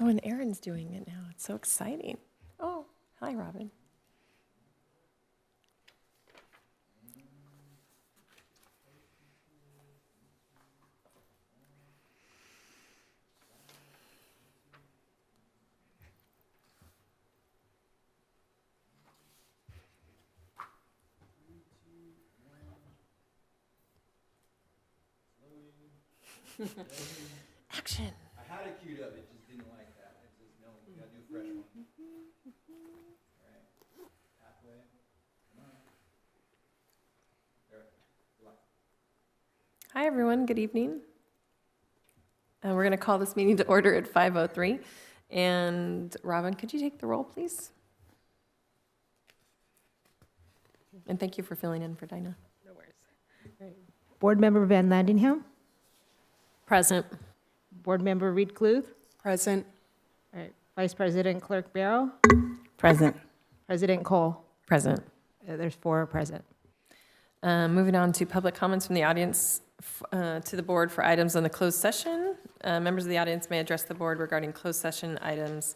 Oh, and Erin's doing it now. It's so exciting. Oh, hi, Robin. Action. I had it queued up, it just didn't like that. It says, no, you gotta do a fresh one. All right, halfway. Come on. There, good luck. Hi, everyone. Good evening. We're going to call this meeting to order at 5:03. And Robin, could you take the roll, please? And thank you for filling in for Dinah. No worries. Board Member Van Landingham. Present. Board Member Reed Kluth. Present. All right. Vice President Clerk Barrow. Present. President Cole. Present. There's 4 present. Moving on to public comments from the audience to the board for items on the closed session. Members of the audience may address the board regarding closed session items.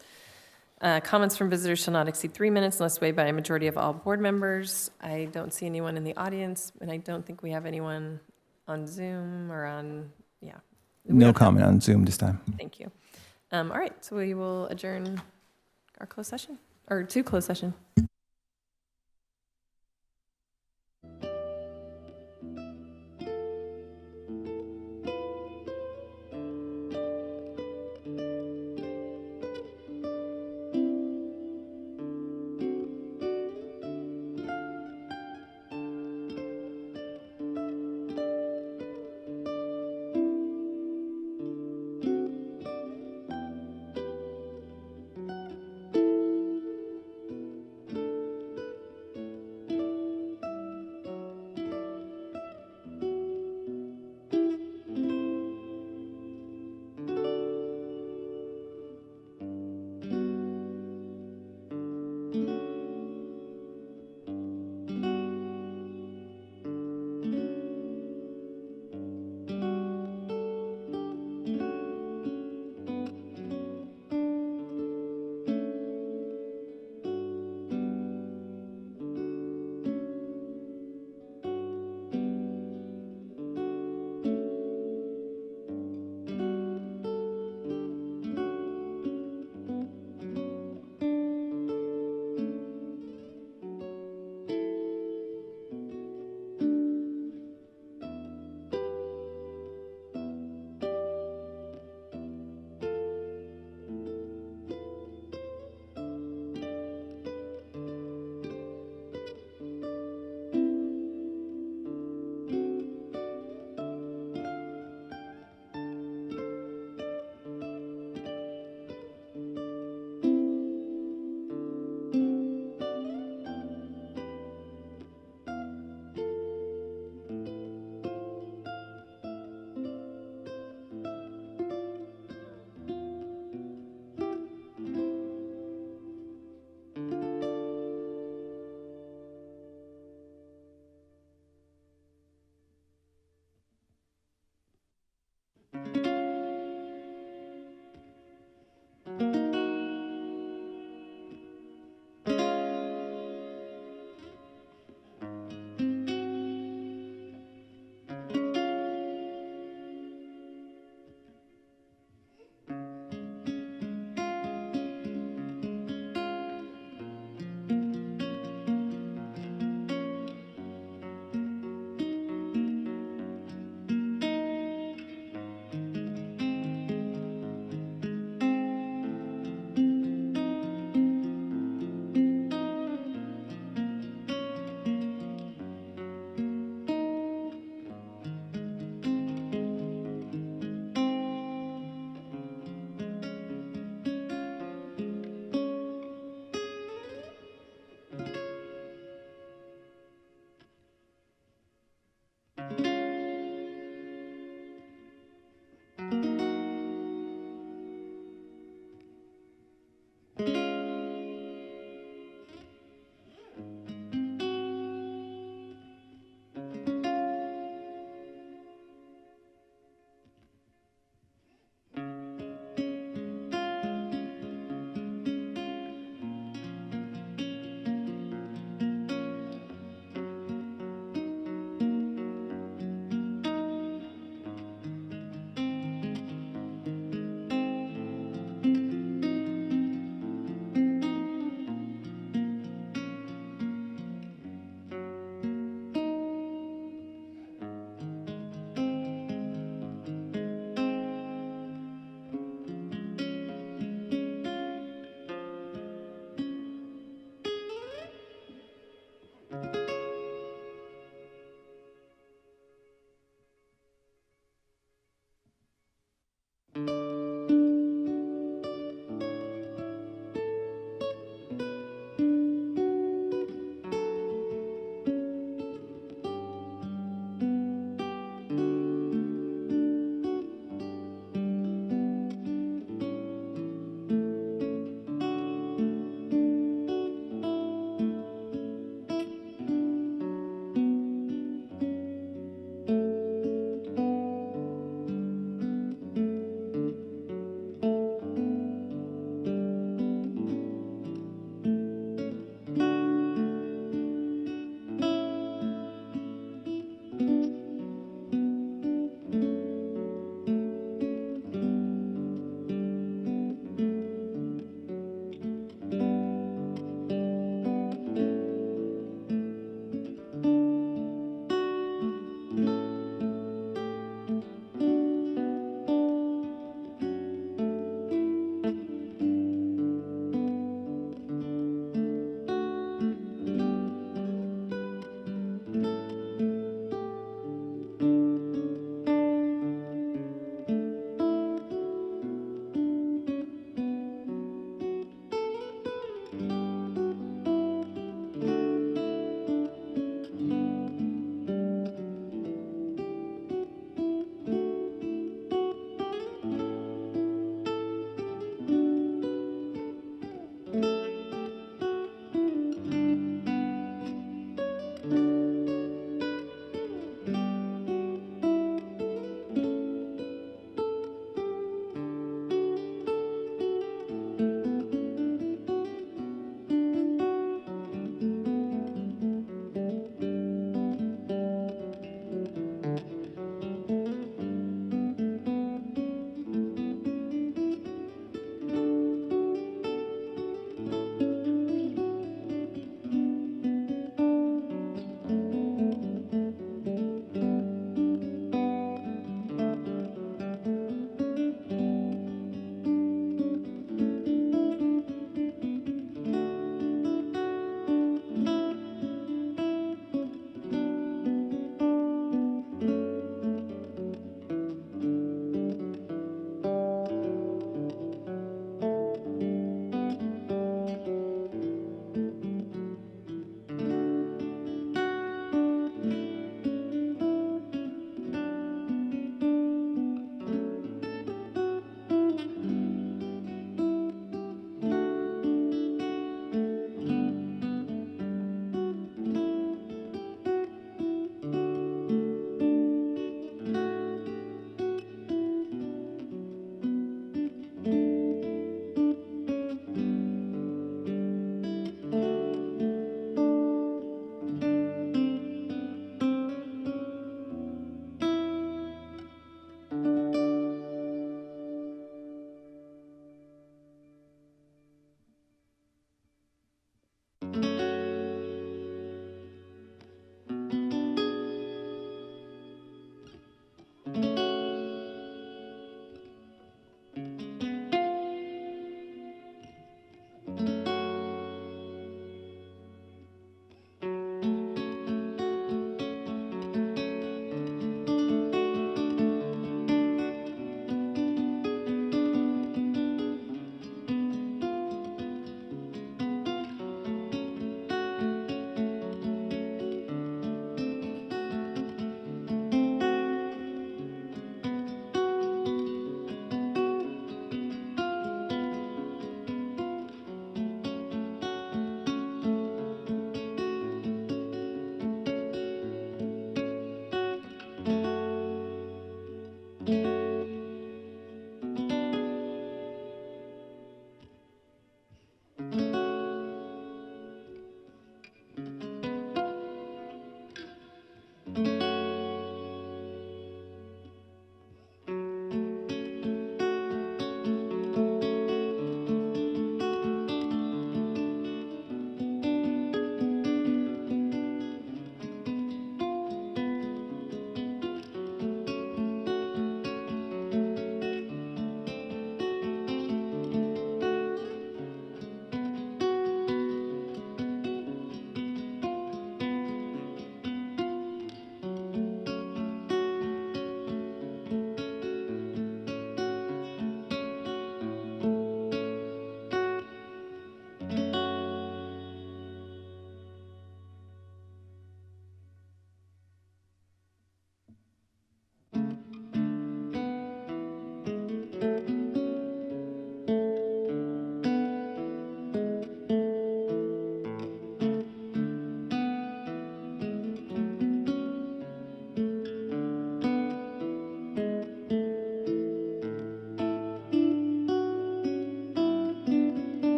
Comments from visitors shall not exceed 3 minutes unless waived by a majority of all board members. I don't see anyone in the audience, and I don't think we have anyone on Zoom or on, yeah. No comment on Zoom this time. Thank you. All right, so we will adjourn our closed session, or to closed session.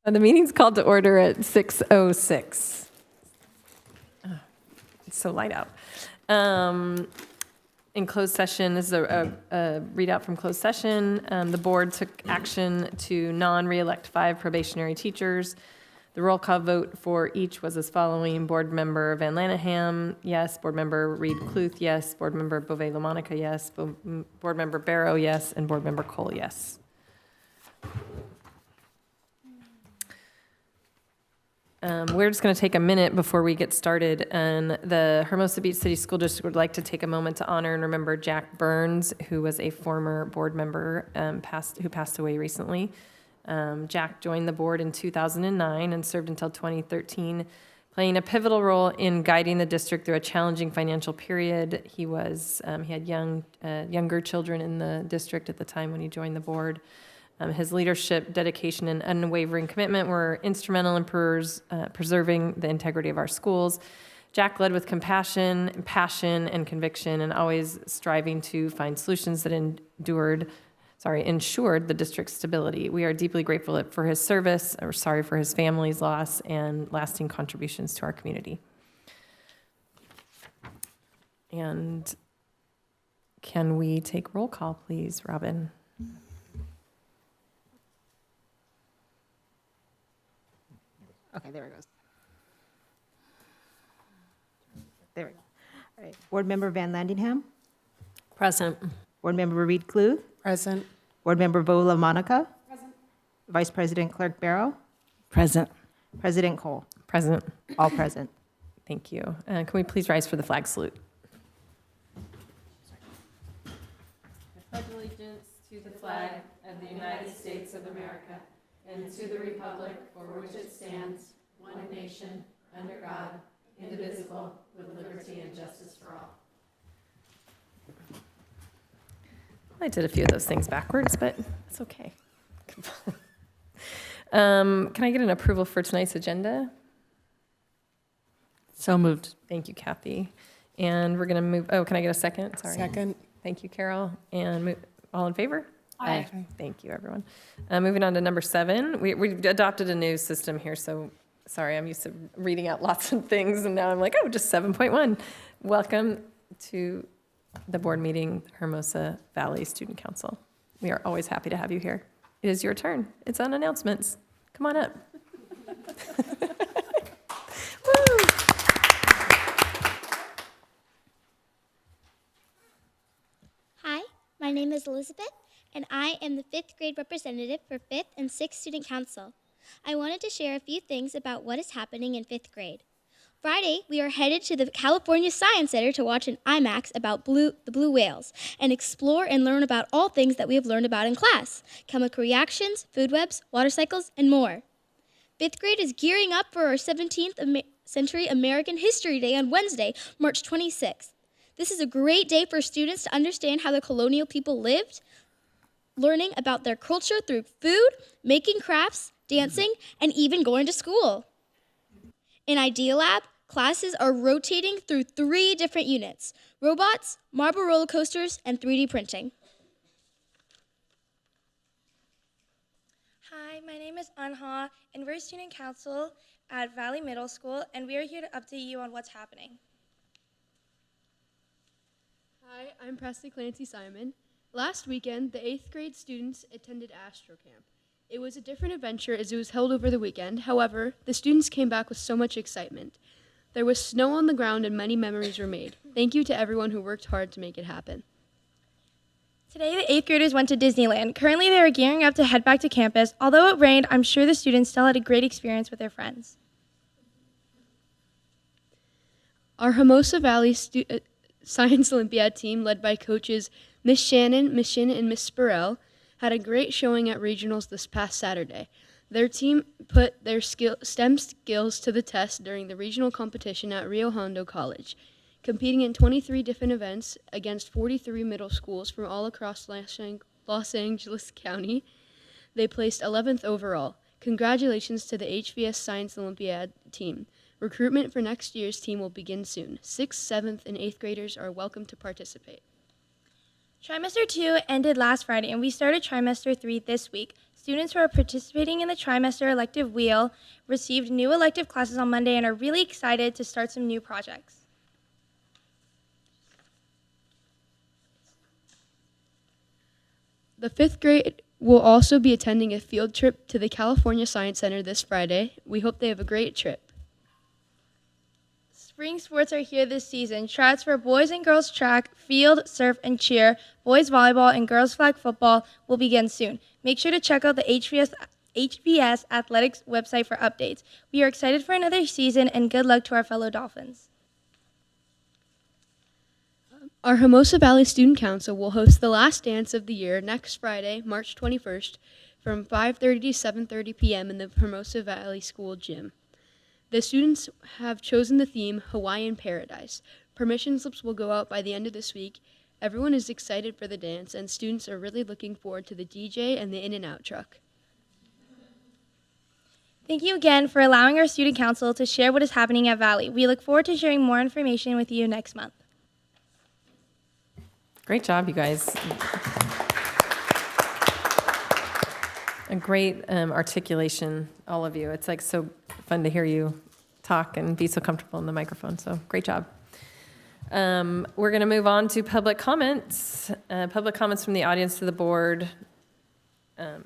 The meeting's called to order at 6:06. Oh, it's so light out. In closed session, this is a readout from closed session. The board took action to non-reelect 5 probationary teachers. The roll call vote for each was as following: Board Member Van Lanaham, yes. Board Member Reed Cluth, yes. Board Member Bove LaMonica, yes. Board Member Barrow, yes. And Board Member Cole, yes. We're just going to take a minute before we get started, and the Hermosa Beach City School District would like to take a moment to honor and remember Jack Burns, who was a former board member who passed away recently. Jack joined the board in 2009 and served until 2013, playing a pivotal role in guiding the district through a challenging financial period. He had younger children in the district at the time when he joined the board. His leadership, dedication, and unwavering commitment were instrumental in preserving the integrity of our schools. Jack led with compassion, passion, and conviction, and always striving to find solutions that ensured the district's stability. We are deeply grateful for his service, or sorry for his family's loss, and lasting contributions to our community. And can we take roll call, please, Robin? Okay, there it goes. There we go. All right. Board Member Van Landingham. Present. Board Member Reed Cluth. Present. Board Member Bo LaMonica. Present. Vice President Clerk Barrow. Present. President Cole. Present. All present. Thank you. Can we please rise for the flag salute? I pledge allegiance to the flag of the United States of America and to the republic for which it stands, one nation, under God, indivisible, with liberty and justice for all. I did a few of those things backwards, but it's okay. Can I get an approval for tonight's agenda? So moved. Thank you, Kathy. And we're going to move, can I get a second? Sorry. Second. Thank you, Carol. And all in favor? Aye. Thank you, everyone. Moving on to number 7. We adopted a new system here, so sorry, I'm used to reading out lots of things, and now I'm like, just 7.1. Welcome to the board meeting, Hermosa Valley Student Council. We are always happy to have you here. It is your turn. It's on announcements. Come on up. Woo! Hi, my name is Elizabeth, and I am the 5th grade representative for 5th and 6th Student Council. I wanted to share a few things about what is happening in 5th grade. Friday, we are headed to the California Science Center to watch an IMAX about the blue whales and explore and learn about all things that we have learned about in class: chemical reactions, food webs, water cycles, and more. 5th grade is gearing up for our 17th century American History Day on Wednesday, March 26th. This is a great day for students to understand how the colonial people lived, learning about their culture through food, making crafts, dancing, and even going to school. In Idea Lab, classes are rotating through 3 different units: robots, marble roller coasters, and 3D printing. Hi, my name is Anha, and we're student council at Valley Middle School, and we are here to update you on what's happening. Hi, I'm Presley Clancy Simon. Last weekend, the 8th grade students attended Astro Camp. It was a different adventure as it was held over the weekend. However, the students came back with so much excitement. There was snow on the ground and many memories were made. Thank you to everyone who worked hard to make it happen. Today, the 8th graders went to Disneyland. Currently, they are gearing up to head back to campus. Although it rained, I'm sure the students still had a great experience with their friends. Our Hermosa Valley Science Olympiad team, led by coaches Miss Shannon, Miss Shin, and Miss Spurrell, had a great showing at regionals this past Saturday. Their team put their STEM skills to the test during the regional competition at Rio Hondo College, competing in 23 different events against 43 middle schools from all across Los Angeles County. They placed 11th overall. Congratulations to the HVS Science Olympiad team. Recruitment for next year's team will begin soon. 6th, 7th, and 8th graders are welcome to participate. Trimester 2 ended last Friday, and we started Trimester 3 this week. Students who are participating in the trimester elective wheel received new elective classes on Monday and are really excited to start some new projects. The fifth grade will also be attending a field trip to the California Science Center this Friday. We hope they have a great trip. Spring sports are here this season. Tryouts for boys and girls track, field, surf, and cheer, boys volleyball, and girls flag football will begin soon. Make sure to check out the HBS Athletics website for updates. We are excited for another season, and good luck to our fellow Dolphins. Our Hermosa Valley Student Council will host the last dance of the year next Friday, March 21st, from 5:30 to 7:30 p.m. in the Hermosa Valley School gym. The students have chosen the theme Hawaiian Paradise. Permission slips will go out by the end of this week. Everyone is excited for the dance, and students are really looking forward to the DJ and the In-N-Out truck. Thank you again for allowing our student council to share what is happening at Valley. We look forward to sharing more information with you next month. Great job, you guys. A great articulation, all of you. It's like so fun to hear you talk and be so comfortable in the microphone, so great job. We're going to move on to public comments. Public comments from the audience to the board.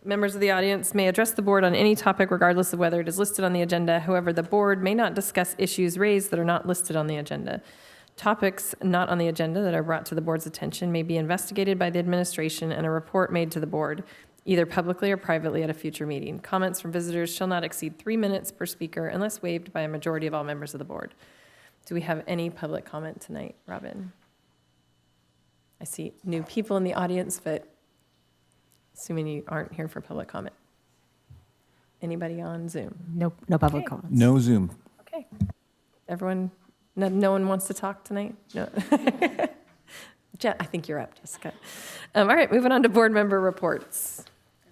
Members of the audience may address the board on any topic regardless of whether it is listed on the agenda. However, the board may not discuss issues raised that are not listed on the agenda. Topics not on the agenda that are brought to the board's attention may be investigated by the administration and a report made to the board, either publicly or privately at a future meeting. Comments from visitors shall not exceed 3 minutes per speaker unless waived by a majority of all members of the board. Do we have any public comment tonight, Robin? I see new people in the audience, but assuming you aren't here for public comment. Anybody on Zoom? No public Okay. comments. No Zoom. Okay. Everyone, no one wants to talk tonight? No. I think you're up, Jessica. All right, moving on to board member reports.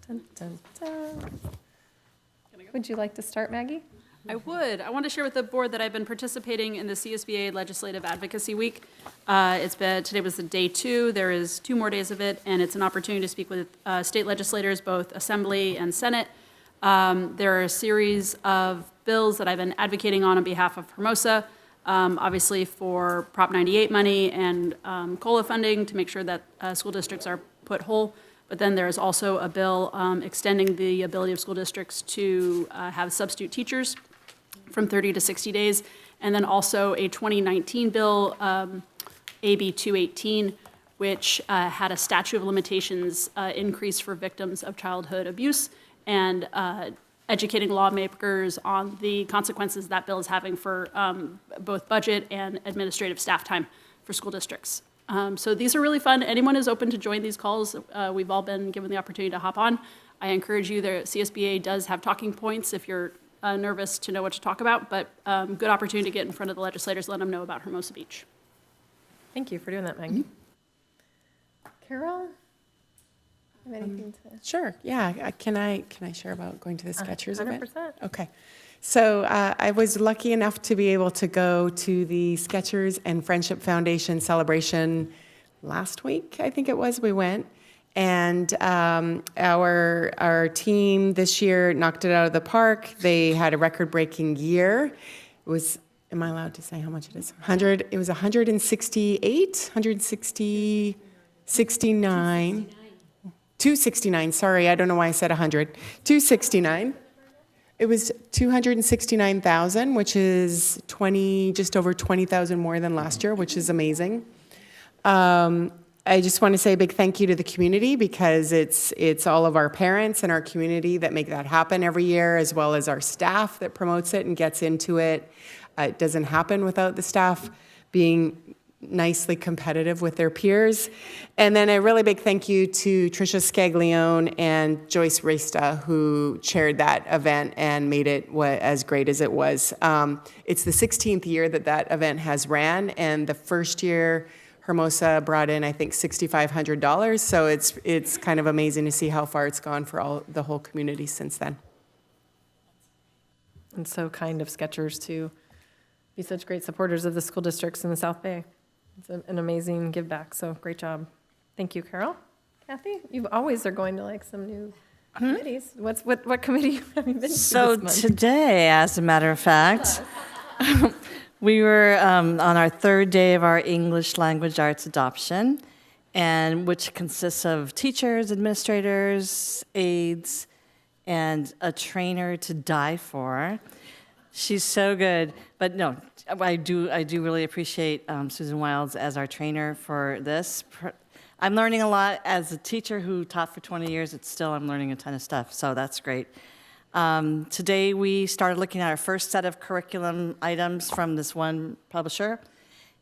Dun, dun, dun. Would you like to start, Maggie? I would. I want to share with the board that I've been participating in the CSBA Legislative Advocacy Week. Today was the day 2. There is 2 more days of it, and it's an opportunity to speak with state legislators, both Assembly and Senate. There are a series of bills that I've been advocating on behalf of Hermosa, obviously for Prop 98 money and COLA funding to make sure that school districts are put whole. But then there is also a bill extending the ability of school districts to have substitute teachers from 30 to 60 days. And then also a 2019 bill, AB 218, which had a statute of limitations increase for victims of childhood abuse and educating lawmakers on the consequences that bill is having for both budget and administrative staff time for school districts. So these are really fun. Anyone is open to join these calls. We've all been given the opportunity to hop on. I encourage you, the CSBA does have talking points if you're nervous to know what to talk about, but good opportunity to get in front of the legislators, let them know about Hermosa Beach. Thank you for doing that, Maggie. Carol? Have anything to? Sure, yeah. Can I share about going to the Skechers event? 100%. Okay. So I was lucky enough to be able to go to the Skechers and Friendship Foundation celebration last week, I think it was, we went. And our team this year knocked it out of the park. They had a record-breaking year. It was, am I allowed to say how much it is? It was 269, sorry, I don't know why I said 100. 269. It was 269,000, which is just over 20,000 more than last year, which is amazing. I just want to say a big thank you to the community because it's all of our parents and our community that make that happen every year, as well as our staff that promotes it and gets into it. It doesn't happen without the staff being nicely competitive with their peers. And then a really big thank you to Tricia Scaglione and Joyce Resta, who chaired that event and made it as great as it was. It's the 16th year that event has ran, and the first year Hermosa brought in, I think, $6,500. So it's kind of amazing to see how far it's gone for the whole community since then. And so kind of Skechers to be such great supporters of the school districts in the South Bay. It's an amazing give back, so great job. Thank you, Carol. Kathy, you always are going to like some new Committees, what committee have you been to So this month? today, as a matter of fact, we were on our third day of our English language arts adoption, and which consists of teachers, administrators, aides, and a trainer to die for. She's so good. But no, I do really appreciate Susan Wilds as our trainer for this. I'm learning a lot as a teacher who taught for 20 years. I'm learning a ton of stuff, so that's great. Today we started looking at our first set of curriculum items from this one publisher,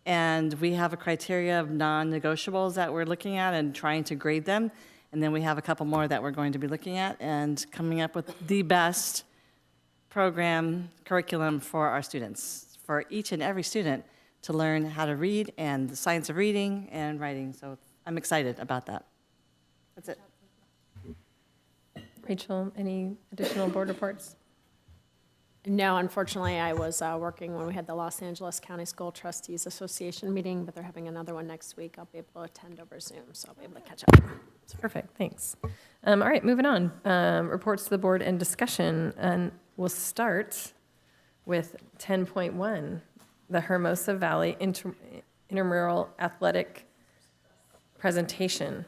and we have a criteria of non-negotiables that we're looking at and trying to grade them, and then we have a couple more that we're going to be looking at and coming up with the best curriculum for our students, for each and every student to learn how to read and the science of reading and writing. So I'm excited about that. That's it. Rachel, any additional board reports? No, unfortunately, I was working when we had the Los Angeles County School Trustees Association meeting, but they're having another one next week. I'll be able to attend over Zoom, so I'll be able to catch up. Perfect, thanks. All right, moving on. Reports to the board and discussion, and we'll start with 10.1, the Hermosa Valley Intramural Athletic Presentation.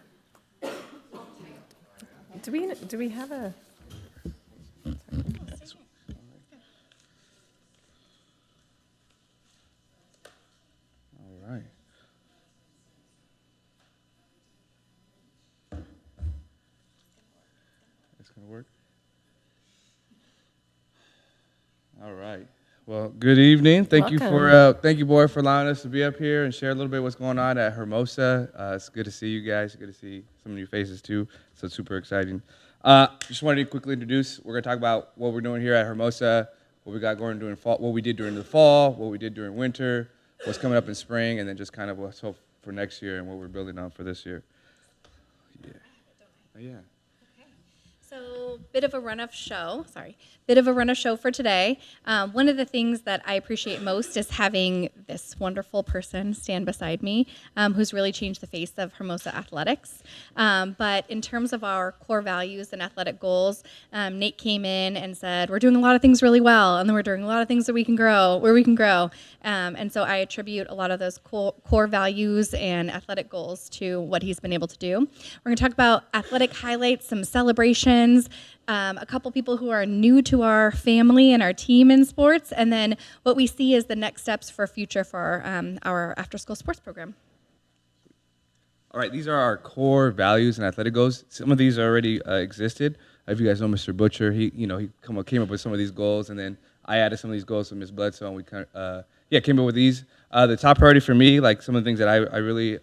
Do we have a? All right. It's gonna work. All right. Well, good evening. Thank you, board, for allowing us to be up here and share a little bit what's going on at Hermosa. It's good to see you guys. Good to see some new faces too. So it's super exciting. Just wanted to quickly introduce. We're gonna talk about what we're doing here at Hermosa, what we got going during fall, what we did during the fall, what we did during winter, what's coming up in spring, and then just kind of what's hope for next year and what we're building on for this year. Yeah. Yeah. So, bit of a run of show for today. One of the things that I appreciate most is having this wonderful person stand beside me who's really changed the face of Hermosa athletics. But in terms of our core values and athletic goals, Nate came in and said, we're doing a lot of things really well, and then we're doing a lot of things that we can grow, where we can grow. And so I attribute a lot of those core values and athletic goals to what he's been able to do. We're going to talk about athletic highlights, some celebrations, a couple people who are new to our family and our team in sports, and then what we see as the next steps for future for our after-school sports program. All right, these are our core values and athletic goals. Some of these already existed. If you guys know Mr. Butcher, he came up with some of these goals, and then I added some of these goals to Ms. Bledsoe, and we came up with these. The top priority for me, like some of the things that I really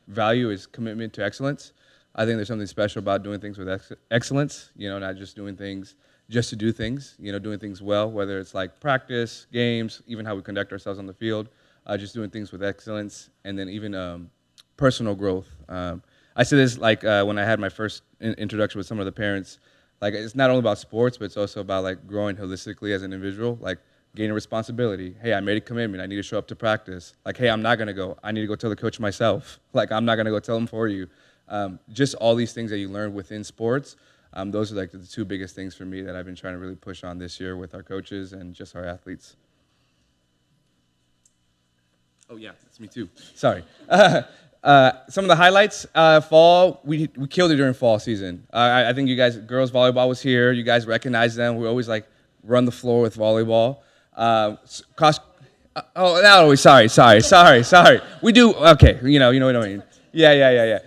value, is commitment to excellence. I think there's something special about doing things with excellence, not just doing things just to do things, doing things well, whether it's like practice, games, even how we conduct ourselves on the field, just doing things with excellence, and then even personal growth. I say this like when I had my first introduction with some of the parents, like it's not only about sports, but it's also about like growing holistically as an individual, like gaining responsibility. Hey, I made a commitment. I need to show up to practice. Like, hey, I'm not going to go. I need to go tell the coach myself. Like, I'm not going to go tell him for you. Just all these things that you learn within sports, those are like the two biggest things for me that I've been trying to really push on this year with our coaches and just our athletes. Oh yeah, that's me too. Sorry. Some of the highlights, fall, we killed it during fall season. I think you guys, girls volleyball was here. You guys recognize them. We always like run the floor with volleyball. Sorry. We do, okay, you know what I mean. Yeah.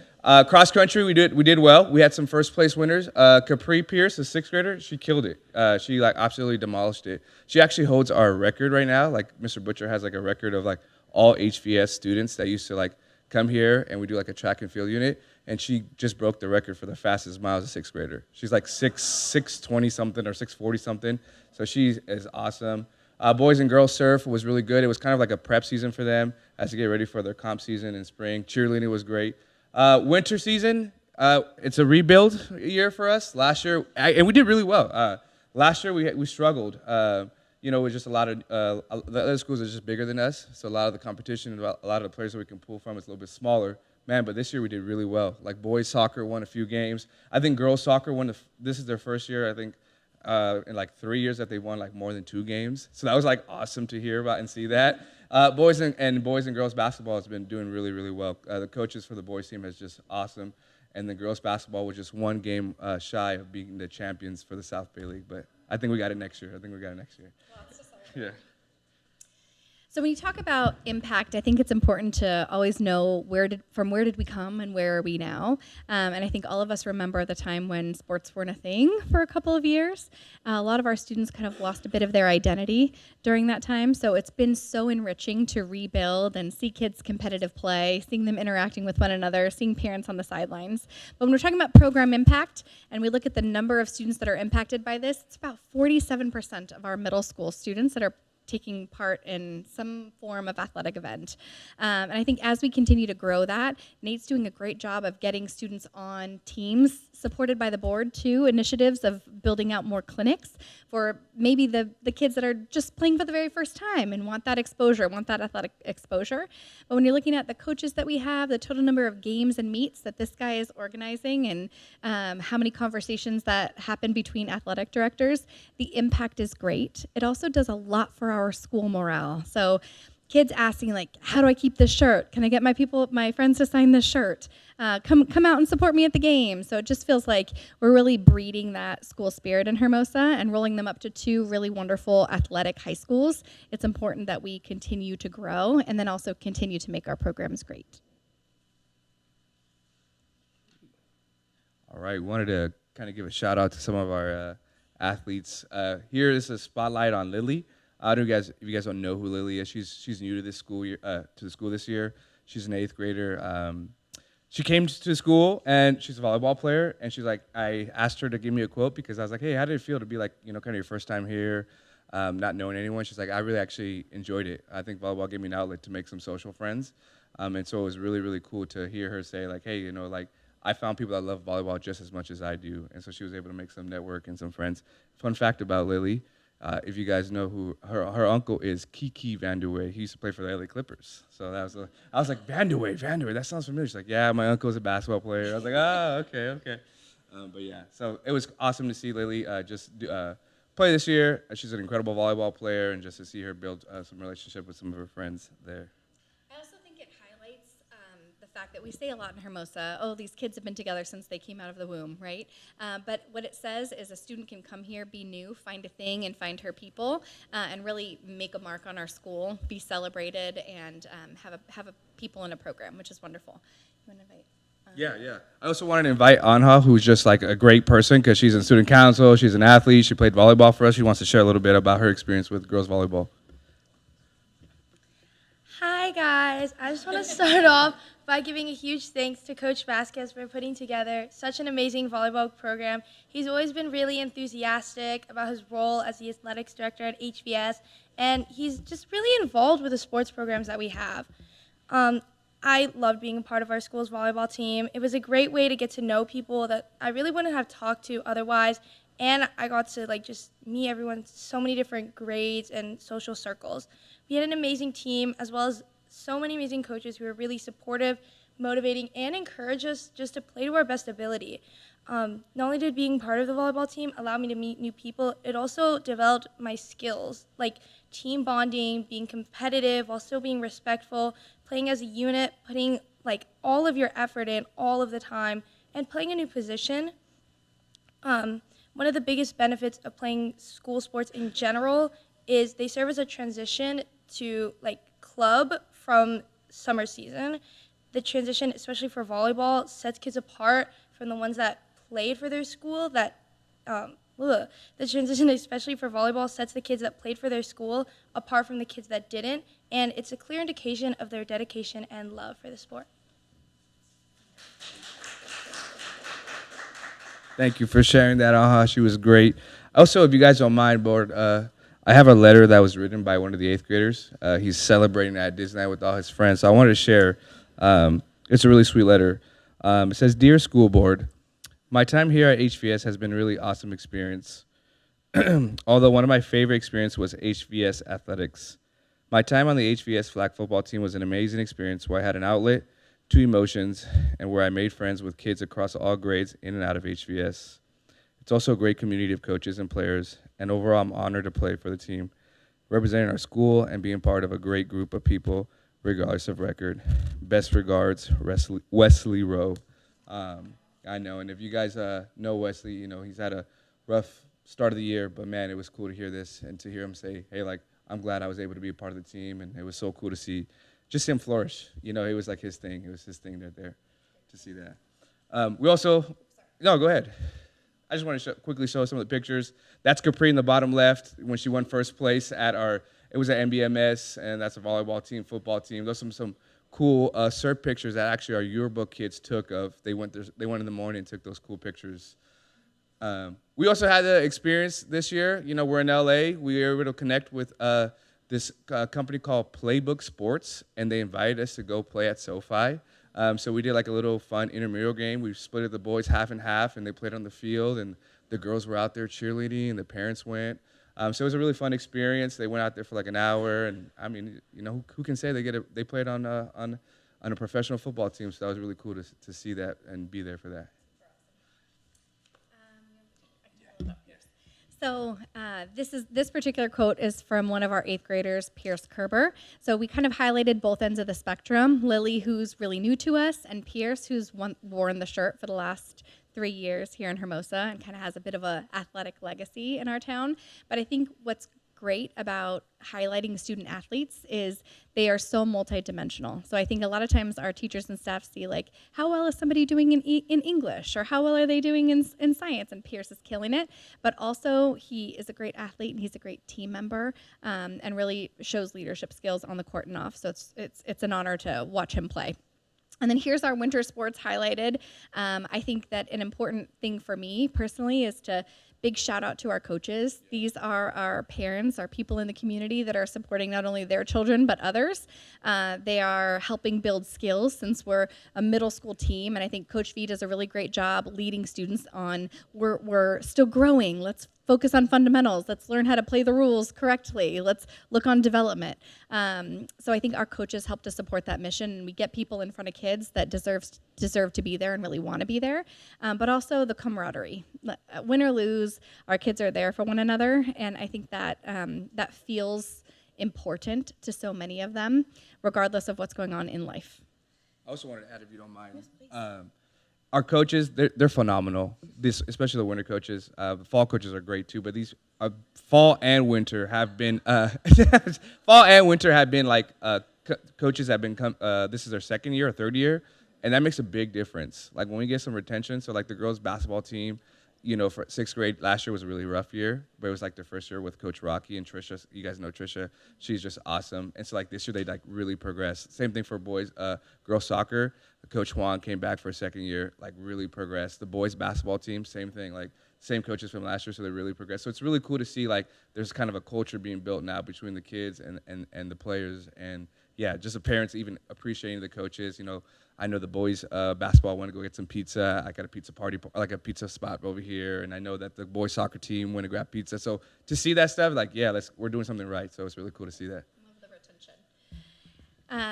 Cross country, we did well. We had some first place winners. Capri Pierce, a sixth grader, she killed it. She like absolutely demolished it. She actually holds our record right now. Like Mr. Butcher has like a record of like all HVS students that used to like come here and we do like a track and field unit. And she just broke the record for the fastest mile as a sixth grader. She's like 6:20 something or 6:40 something. So she is awesome. Boys and girls surf was really good. It was kind of like a prep season for them as they get ready for their comp season in spring. Cheerleading was great. Winter season, it's a rebuild year for us. Last year, and we did really well. Last year we struggled. With just a lot of the other schools are just bigger than us, so a lot of the competition, a lot of the players that we can pull from is a little bit smaller. man, but this year we did really well. Like boys soccer won a few games. I think girls soccer won. This is their first year, I think, in like 3 years that they won like more than 2 games. So that was like awesome to hear about and see that. Boys and girls basketball has been doing really, really well. The coaches for the boys team is just awesome. And the girls basketball was just 1 game shy of being the champions for the South Bay League. But I think we got it next year. Yeah. So when you talk about impact, I think it's important to always know from where did we come and where are we now. And I think all of us remember the time when sports weren't a thing for a couple of years. A lot of our students kind of lost a bit of their identity during that time. So it's been so enriching to rebuild and see kids' competitive play, seeing them interacting with one another, seeing parents on the sidelines. But when we're talking about program impact and we look at the number of students that are impacted by this, it's about 47% of our middle school students that are taking part in some form of athletic event. And I think as we continue to grow that, Nate's doing a great job of getting students on teams supported by the board too, initiatives of building out more clinics for maybe the kids that are just playing for the very first time and want that exposure, want that athletic exposure. But when you're looking at the coaches that we have, the total number of games and meets that this guy is organizing and how many conversations that happen between athletic directors, the impact is great. It also does a lot for our school morale. So kids asking like, how do I keep this shirt? Can I get my friends to sign this shirt? Come out and support me at the game. So it just feels like we're really breeding that school spirit in Hermosa and rolling them up to 2 really wonderful athletic high schools. It's important that we continue to grow and then also continue to make our programs great. All right, we wanted to kind of give a shout out to some of our athletes. Here is a spotlight on Lily. I don't know if you guys don't know who Lily is. She's new to this school year, to the school this year. She's an 8th grader. She came to the school and she's a volleyball player. And she's like, I asked her to give me a quote because I was like, hey, how did it feel to be like, kind of your first time here, not knowing anyone? She's like, I really actually enjoyed it. I think volleyball gave me an outlet to make some social friends. And so it was really, really cool to hear her say like, hey, like I found people that love volleyball just as much as I do. And so she was able to make some network and some friends. Fun fact about Lily. If you guys know who her uncle is, Kiki Vanderway. He used to play for the LA Clippers. So I was like, Vanderway, that sounds familiar. She's like, yeah, my uncle is a basketball player. I was like, oh, okay. But yeah, so it was awesome to see Lily play this year. She's an incredible volleyball player, and just to see her build some relationship with some of her friends there. I also think it highlights the fact that we say a lot in Hermosa, oh, these kids have been together since they came out of the womb, right? But what it says is a student can come here, be new, find a thing, and find her people, and really make a mark on our school, be celebrated, and have a people in a program, which is wonderful. You want to invite? Yeah. I also wanted to invite Anha, who's just like a great person because she's in student council, she's an athlete, she played volleyball for us. She wants to share a little bit about her experience with girls volleyball. Hi guys, I just want to start off by giving a huge thanks to Coach Vasquez for putting together such an amazing volleyball program. He's always been really enthusiastic about his role as the athletics director at HVS, and he's just really involved with the sports programs that we have. I loved being a part of our school's volleyball team. It was a great way to get to know people that I really wouldn't have talked to otherwise, and I got to just meet everyone, so many different grades and social circles. We had an amazing team, as well as so many amazing coaches who were really supportive, motivating, and encouraged us just to play to our best ability. Not only did being part of the volleyball team allow me to meet new people, it also developed my skills, like team bonding, being competitive while still being respectful, playing as a unit, putting all of your effort in all of the time, and playing a new position. One of the biggest benefits of playing school sports in general is they serve as a transition to club from summer season. The transition, especially for volleyball, sets kids apart from the ones that played for their school. The transition, especially for volleyball, sets the kids that played for their school apart from the kids that didn't, and it's a clear indication of their dedication and love for the sport. Thank you for sharing that, Aha. She was great. Also, if you guys don't mind, board, I have a letter that was written by one of the 8th graders. He's celebrating at Disneyland with all his friends, so I wanted to share. It's a really sweet letter. It says, Dear School Board, my time here at HVS has been a really awesome experience. Although one of my favorite experiences was HVS athletics. My time on the HVS flag football team was an amazing experience where I had an outlet to emotions, and where I made friends with kids across all grades in and out of HVS. It's also a great community of coaches and players, and overall I'm honored to play for the team, representing our school and being part of a great group of people, regardless of record. Best regards, Wesley Rowe. I know, and if you guys know Wesley, you know, he's had a rough start of the year, but man, it was cool to hear this and to hear him say, hey, like, I'm glad I was able to be a part of the team, and it was so cool to see just him flourish. You know, it was like his thing. It was his thing right there to see that. We also, no, go ahead. I just want to quickly show some of the pictures. That's Capri in the bottom left when she won first place at it was at MBMS, and that's a volleyball team, football team. Those are some cool surf pictures that actually our yearbook kids took of. They went in the morning and took those cool pictures. We also had the experience this year. You know, we're in LA. We were able to connect with this company called Playbook Sports, and they invited us to go play at SoFi. So we did like a little fun intramural game. We split the boys half and half, and they played on the field, and the girls were out there cheerleading, and the parents went. So it was a really fun experience. They went out there for like an hour, and I mean, you know, who can say they played on a professional football team? So that was really cool to see that and be there for that. So this particular quote is from one of our 8th graders, Pierce Kerber. So we kind of highlighted both ends of the spectrum. Lily, who's really new to us, and Pierce, who's worn the shirt for the last 3 years here in Hermosa and kind of has a bit of a athletic legacy in our town. But I think what's great about highlighting student athletes is they are so multidimensional. So I think a lot of times our teachers and staff see like, how well is somebody doing in English, or how well are they doing in science, and Pierce is killing it. But also he is a great athlete and he's a great team member, and really shows leadership skills on the court and off. So it's an honor to watch him play. And then here's our winter sports highlighted. I think that an important thing for me personally is to big shout out to our coaches. These are our parents, our people in the community that are supporting not only their children, but others. They are helping build skills since we're a middle school team. And I think Coach V does a really great job leading students on, we're still growing. Let's focus on fundamentals. Let's learn how to play the rules correctly. Let's look on development. So I think our coaches help to support that mission, and we get people in front of kids that deserve to be there and really want to be there. But also the camaraderie. Win or lose, our kids are there for one another, and I think that that feels important to so many of them, regardless of what's going on in life. I also wanted to add, if you don't mind. Yes, our coaches, they're phenomenal. Especially the winter coaches. The fall coaches are great too, but these fall and winter have been coaches have been this is their second year or third year, and that makes a big difference. Like when we get some retention, so like the girls basketball team, you know, for 6th grade, last year was a really rough year, but it was like their first year with Coach Rocky and Trisha. You guys know Trisha. She's just awesome. And so like this year they like really progressed. Same thing for boys, girls soccer. Coach Juan came back for a second year, like really progressed. The boys basketball team, same thing, like same coaches from last year, so they really progressed. So it's really cool to see like there's kind of a culture being built now between the kids and the players. And yeah, just the parents even appreciating the coaches. You know, I know the boys basketball want to go get some pizza. I got a pizza party, like a pizza spot over here, and I know that the boys soccer team went to grab pizza. So to see that stuff, like yeah, we're doing something right. So it's really cool to see that. Love the retention.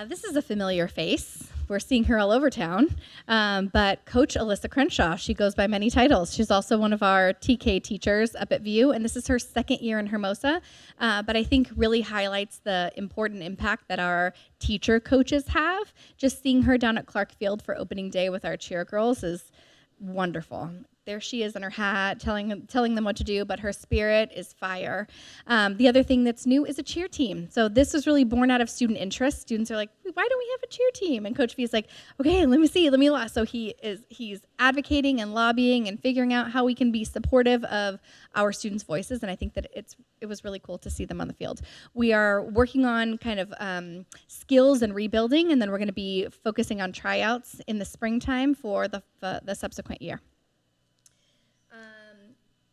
This is a familiar face. We're seeing her all over town. But Coach Alyssa Crenshaw, she goes by many titles. She's also one of our TK teachers up at VIEW, and this is her 2nd year in Hermosa. But I think really highlights the important impact that our teacher coaches have. Just seeing her down at Clark Field for opening day with our cheer girls is wonderful. There she is in her hat, telling them what to do, but her spirit is fire. The other thing that's new is a cheer team. So this was really born out of student interest. Students are like, why don't we have a cheer team? And Coach V is like, okay, let me laugh. So he's advocating and lobbying and figuring out how we can be supportive of our students' voices, and I think that it was really cool to see them on the field. We are working on kind of skills and rebuilding, and then we're going to be focusing on tryouts in the springtime for the subsequent year.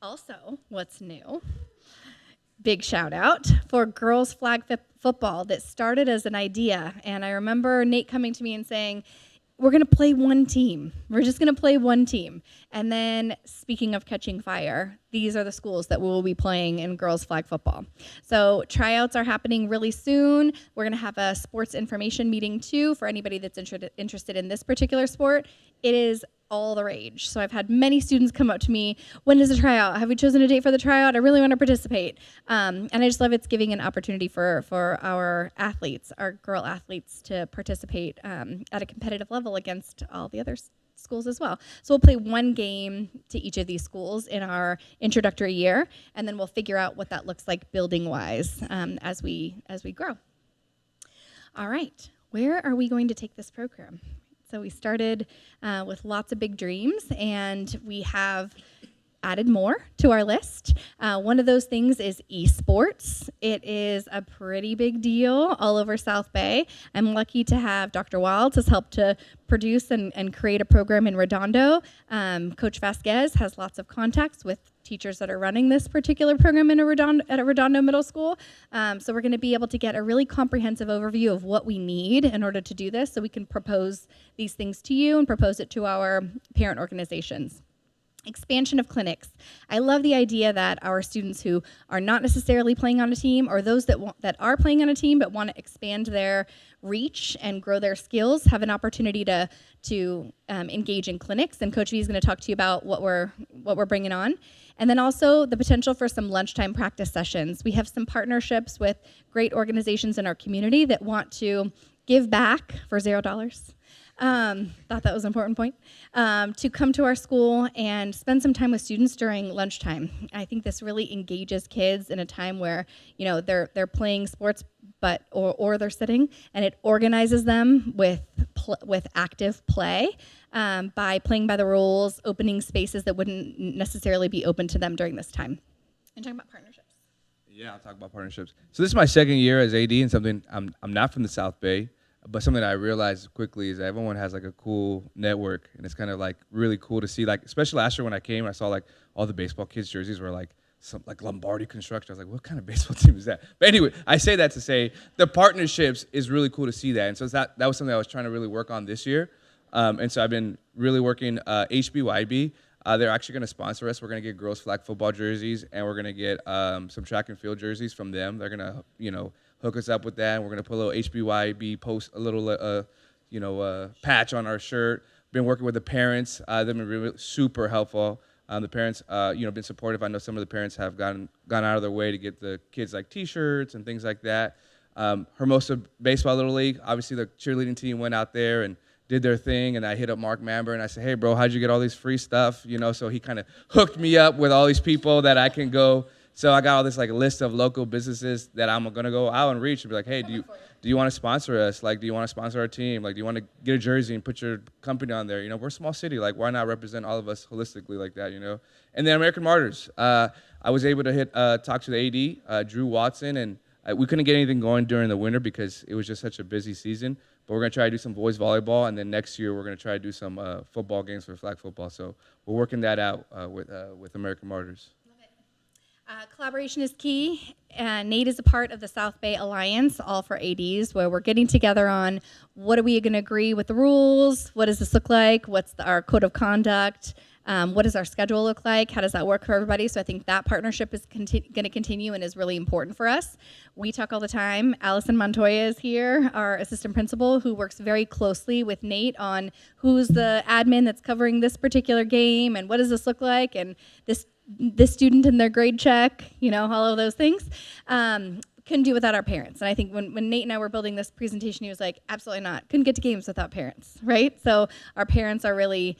Also, what's new? Big shout out for girls flag football that started as an idea. And I remember Nate coming to me and saying, we're going to play one team. We're just going to play one team. And then, speaking of catching fire, these are the schools that we will be playing in girls flag football. So tryouts are happening really soon. We're going to have a sports information meeting too for anybody that's interested in this particular sport. It is all the rage. So I've had many students come up to me, when is the tryout? Have we chosen a date for the tryout? I really want to participate. And I just love it's giving an opportunity for our athletes, our girl athletes, to participate at a competitive level against all the other schools as well. So we'll play one game to each of these schools in our introductory year, and then we'll figure out what that looks like building-wise as we grow. All right, where are we going to take this program? So we started with lots of big dreams, and we have added more to our list. One of those things is esports. It is a pretty big deal all over South Bay. I'm lucky to have Dr. Wilds has helped to produce and create a program in Redondo. Coach Vasquez has lots of contacts with teachers that are running this particular program at a Redondo Middle School. So we're going to be able to get a really comprehensive overview of what we need in order to do this, so we can propose these things to you and propose it to our parent organizations. Expansion of clinics. I love the idea that our students who are not necessarily playing on a team, or those that are playing on a team but want to expand their reach and grow their skills, have an opportunity to engage in clinics. And Coach V is going to talk to you about what we're bringing on. And then also the potential for some lunchtime practice sessions. We have some partnerships with great organizations in our community that want to give back for $0. Thought that was an important point, to come to our school and spend some time with students during lunchtime. I think this really engages kids in a time where, you know, they're playing sports, or they're sitting, and it organizes them with active play by playing by the rules, opening spaces that wouldn't necessarily be open to them during this time. And talking about partnerships. Yeah, I'll talk about partnerships. So this is my second year as AD, and something I'm not from the South Bay. But something that I realized quickly is that everyone has like a cool network, and it's kind of like really cool to see, like, especially last year when I came, I saw like all the baseball kids' jerseys were like some like Lombardi Construction. I was like, what kind of baseball team is that? But anyway, I say that to say the partnerships is really cool to see that. And so that was something I was trying to really work on this year. And so I've been really working HBYB. They're actually going to sponsor us. We're going to get girls flag football jerseys, and we're going to get some track and field jerseys from them. They're going to, hook us up with that, and we're going to put a little HBYB post, a little, patch on our shirt. Been working with the parents. They've been really super helpful. The parents, been supportive. I know some of the parents have gone out of their way to get the kids like T-shirts and things like that. Hermosa Baseball Little League, obviously the cheerleading team went out there and did their thing, and I hit up Mark Mamber, and I said, hey, bro, how'd you get all these free stuff? So he kind of hooked me up with all these people that I can go. So I got all this like list of local businesses that I'm gonna go out and reach and be like, hey, do you want to sponsor us? Like, do you want to sponsor our team? Like, do you want to get a jersey and put your company on there? We're a small city. Like, why not represent all of us holistically like that? And then American Martyrs. I was able to talk to the AD, Drew Watson, and we couldn't get anything going during the winter because it was just such a busy season. But we're gonna try to do some boys volleyball, and then next year we're gonna try to do some football games for flag football. So we're working that out with American Martyrs. Collaboration is key. Nate is a part of the South Bay Alliance, all for ADs, where we're getting together on what are we going to agree with the rules, what does this look like, what's our code of conduct, what does our schedule look like, how does that work for everybody. So I think that partnership is going to continue and is really important for us. We talk all the time. Allison Montoya is here, our assistant principal, who works very closely with Nate on who's the admin that's covering this particular game and what does this look like, and this student and their grade check, all of those things. Couldn't do without our parents. And I think when Nate and I were building this presentation, he was like, absolutely not. Couldn't get to games without parents, right? So our parents are really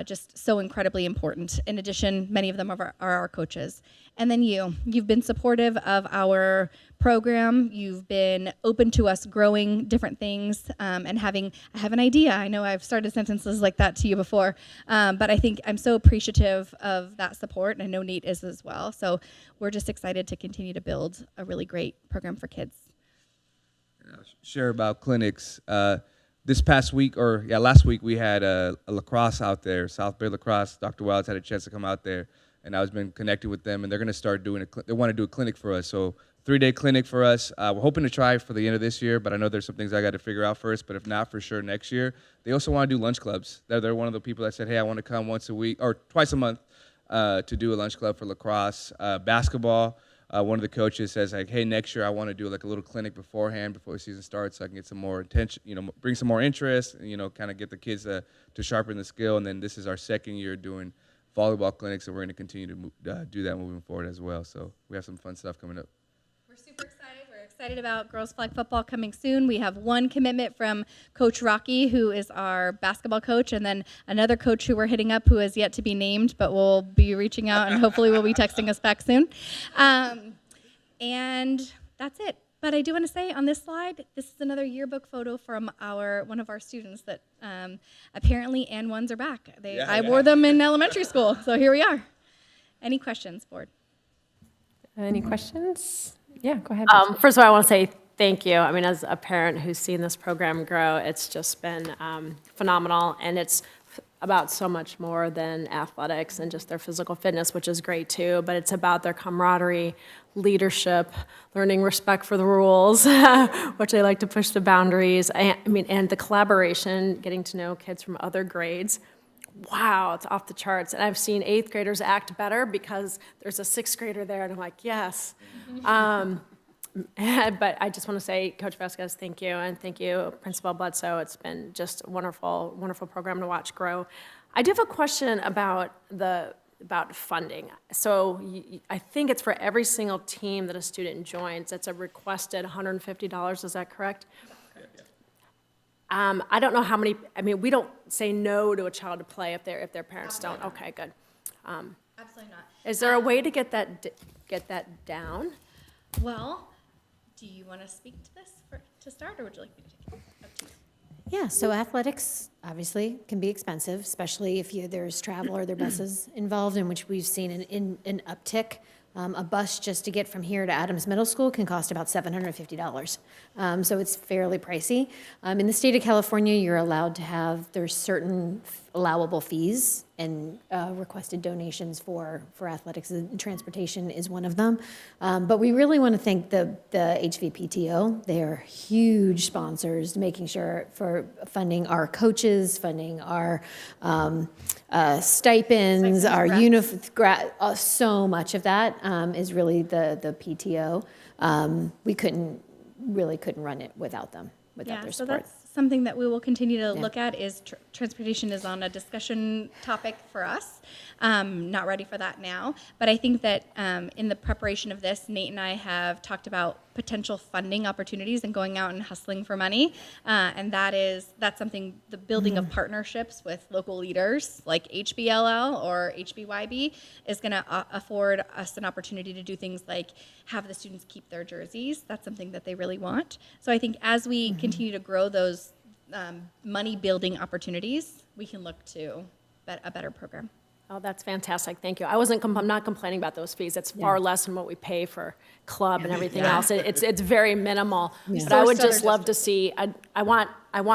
just so incredibly important. In addition, many of them are our coaches. And then you've been supportive of our program. You've been open to us growing different things and I have an idea. I know I've started sentences like that to you before, but I think I'm so appreciative of that support, and I know Nate is as well. So we're just excited to continue to build a really great program for kids. Share about clinics. This past week, last week, we had a lacrosse out there, South Bay Lacrosse. Dr. Wilds had a chance to come out there, and I've been connected with them, and they're going to start doing they want to do a clinic for us. So 3-day clinic for us. We're hoping to try for the end of this year, but I know there's some things I got to figure out first. But if not, for sure next year. They also want to do lunch clubs. They're one of the people that said, hey, I want to come once a week or twice a month to do a lunch club for lacrosse. Basketball, one of the coaches says, like, hey, next year I want to do like a little clinic beforehand, before the season starts, so I can get some more attention, bring some more interest, and, kind of get the kids to sharpen the skill. And then this is our second year doing volleyball clinics, so we're going to continue to do that moving forward as well. So we have some fun stuff coming up. We're super excited. We're excited about girls flag football coming soon. We have one commitment from Coach Rocky, who is our basketball coach, and then another coach who we're hitting up who has yet to be named, but we'll be reaching out and hopefully will be texting us back soon. And that's it. But I do want to say on this slide, this is another yearbook photo from one of our students that apparently and ones are back. I wore them in elementary school, so here we are. Any questions, board? Any questions? Yeah, go ahead. First of all, I want to say thank you. I mean, as a parent who's seen this program grow, it's just been phenomenal, and it's about so much more than athletics and just their physical fitness, which is great too, but it's about their camaraderie, leadership, learning respect for the rules, which they like to push the boundaries, and the collaboration, getting to know kids from other grades. Wow, it's off the charts. And I've seen 8th graders act better because there's a 6th grader there, and I'm like, yes. But I just want to say, Coach Vasquez, thank you, and thank you, Principal Bledsoe. It's been just a wonderful, wonderful program to watch grow. I do have a question about funding. So I think it's for every single team that a student joins. It's a requested $150. Is that correct? I don't know how many. I mean, we don't say no to a child to play if their parents don't. Okay, good. Absolutely not. Is there a way to get that down? Well, do you want to speak to this to start, or would you like me to take it? Up to you. Yeah, so athletics obviously can be expensive, especially if there's travel or there are buses involved, in which we've seen an uptick. A bus just to get from here to Adams Middle School can cost about $750. So it's fairly pricey. In the state of California, you're allowed to there's certain allowable fees and requested donations for athletics, and transportation is one of them. But we really want to thank the HVPTO. They are huge sponsors, making sure for funding our coaches, funding our stipends, our so much of that is really the PTO. We couldn't run it without them, without their support. So that's something that we will continue to look at. Is transportation is on a discussion topic for us. Not ready for that now, but I think that in the preparation of this, Nate and I have talked about potential funding opportunities and going out and hustling for money, and that's something, the building of partnerships with local leaders like HBLL or HBYB is going to afford us an opportunity to do things like have the students keep their jerseys. That's something that they really want. So I think as we continue to grow those money building opportunities, we can look to a better program. Oh, that's fantastic. Thank you. I'm not complaining about those fees. It's far less than what we pay for club and everything else. It's very minimal. But I would just love to see, I want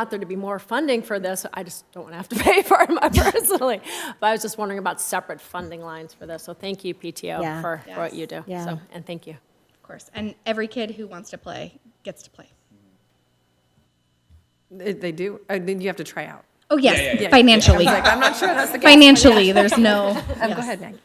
there to be more funding for this. I just don't want to have to pay for it personally. But I was just wondering about separate funding lines for this. So thank you, PTO, for what you do. Yeah. And thank you. Of course. And every kid who wants to play gets to play. They do? Then you have to try out. Oh, yes, financially. I'm not sure that's the case. Financially, there's no. Go ahead, Meg.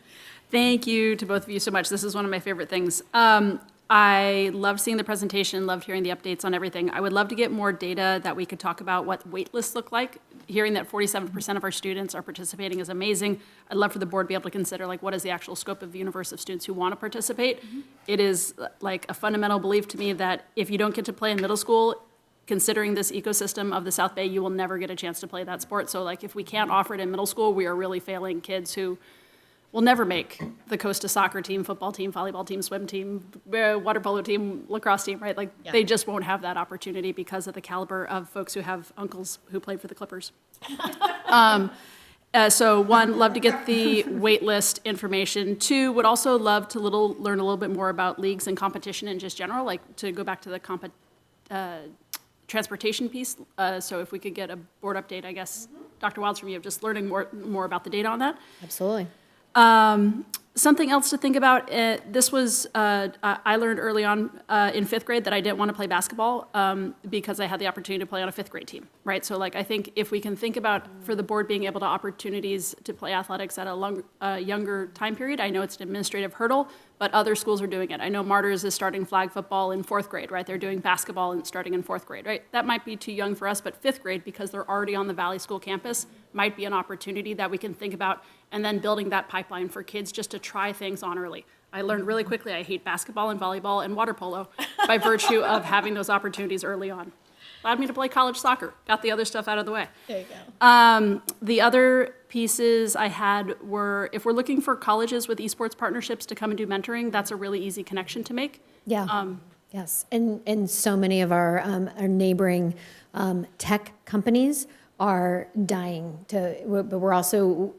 Thank you to both of you so much. This is one of my favorite things. I loved seeing the presentation, loved hearing the updates on everything. I would love to get more data that we could talk about what wait lists look like. Hearing that 47% of our students are participating is amazing. I'd love for the board to be able to consider what is the actual scope of the universe of students who want to participate. It is like a fundamental belief to me that if you don't get to play in middle school, considering this ecosystem of the South Bay, you will never get a chance to play that sport. So if we can't offer it in middle school, we are really failing kids who will never make the Costa soccer team, football team, volleyball team, swim team, water polo team, lacrosse team, right? They just won't have that opportunity because of the caliber of folks who have uncles who played for the Clippers. So one, love to get the wait list information. Two, would also love to learn a little bit more about leagues and competition in just general, to go back to the transportation piece. So if we could get a board update, I guess, Dr. Wilds, from you, of just learning more about the data on that. Absolutely. Something else to think about, this was, I learned early on in fifth grade that I didn't want to play basketball because I had the opportunity to play on a fifth grade team, right? So like, I think if we can think about for the board being able to opportunities to play athletics at a younger time period, I know it's an administrative hurdle, but other schools are doing it. I know Martyrs is starting flag football in fourth grade, right? They're doing basketball and starting in fourth grade, right? That might be too young for us, but fifth grade, because they're already on the Valley School campus, might be an opportunity that we can think about, and then building that pipeline for kids just to try things on early. I learned really quickly I hate basketball and volleyball and water polo by virtue of having those opportunities early on. Allowed me to play college soccer, got the other stuff out of the way. There you go. The other pieces I had were, if we're looking for colleges with esports partnerships to come and do mentoring, that's a really easy connection to make. Yeah. Yes, and so many of our neighboring tech companies are dying to, but we're also,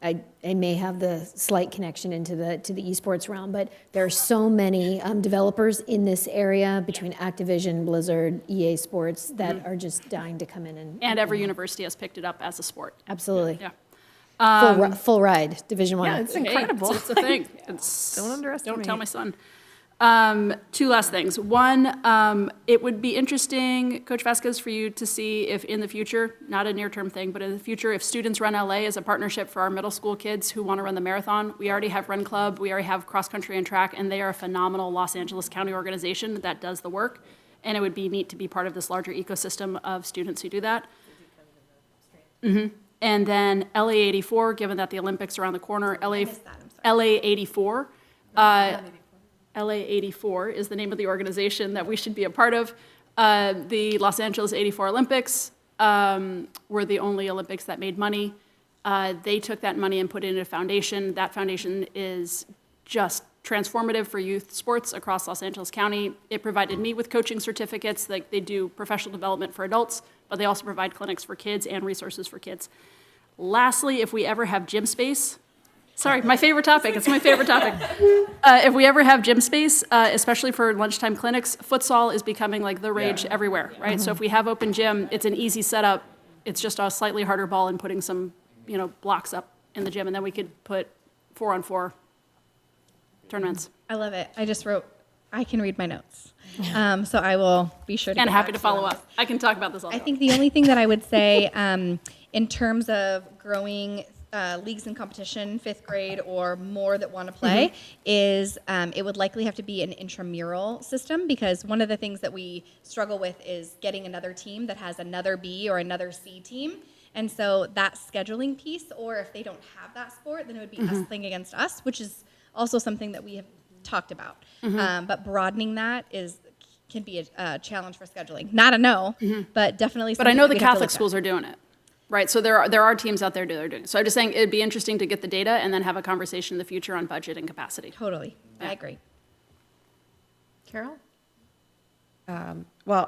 I may have the slight connection into the esports realm, but there are so many developers in this area between Activision, Blizzard, EA Sports that are just dying to come in and every university has picked it up as a sport. Absolutely. Yeah. Full ride, Division I. Yeah, it's incredible. It's a thing. Don't underestimate. Don't tell my son. Two last things. One, it would be interesting, Coach Vasquez, for you to see if in the future, not a near-term thing, but in the future, if Students Run LA is a partnership for our middle school kids who want to run the marathon. We already have Run Club, we already have cross country and track, and they are a phenomenal Los Angeles County organization that does the work. And it would be neat to be part of this larger ecosystem of students who do that. And then LA 84, given that the Olympics are around the corner, LA 84. LA 84 is the name of the organization that we should be a part of. The Los Angeles 84 Olympics were the only Olympics that made money. They took that money and put it in a foundation. That foundation is just transformative for youth sports across Los Angeles County. It provided me with coaching certificates. Like, they do professional development for adults, but they also provide clinics for kids and resources for kids. Lastly, if we ever have gym space, sorry, my favorite topic. It's my favorite topic. If we ever have gym space, especially for lunchtime clinics, futsal is becoming like the rage everywhere, right? So if we have open gym, it's an easy setup. It's just a slightly harder ball and putting some, blocks up in the gym, and then we could put 4-on-4 tournaments. I love it. I just wrote, I can read my notes. So I will be sure to And get happy back to follow you on up. I can talk about this all day. I think the only thing that I would say in terms of growing leagues and competition, fifth grade or more that want to play, is it would likely have to be an intramural system, because one of the things that we struggle with is getting another team that has another B or another C team. And so that scheduling piece, or if they don't have that sport, then it would be us playing against us, which is also something that we have talked about. But broadening that can be a challenge for scheduling. Not a no, but definitely But I know something the we'd have to Catholic look at. schools are doing it, right? So there are teams out there that are doing it. So I'm just saying it'd be interesting to get the data and then have a conversation in the future on budget and capacity. Totally. I agree. Carol? Well,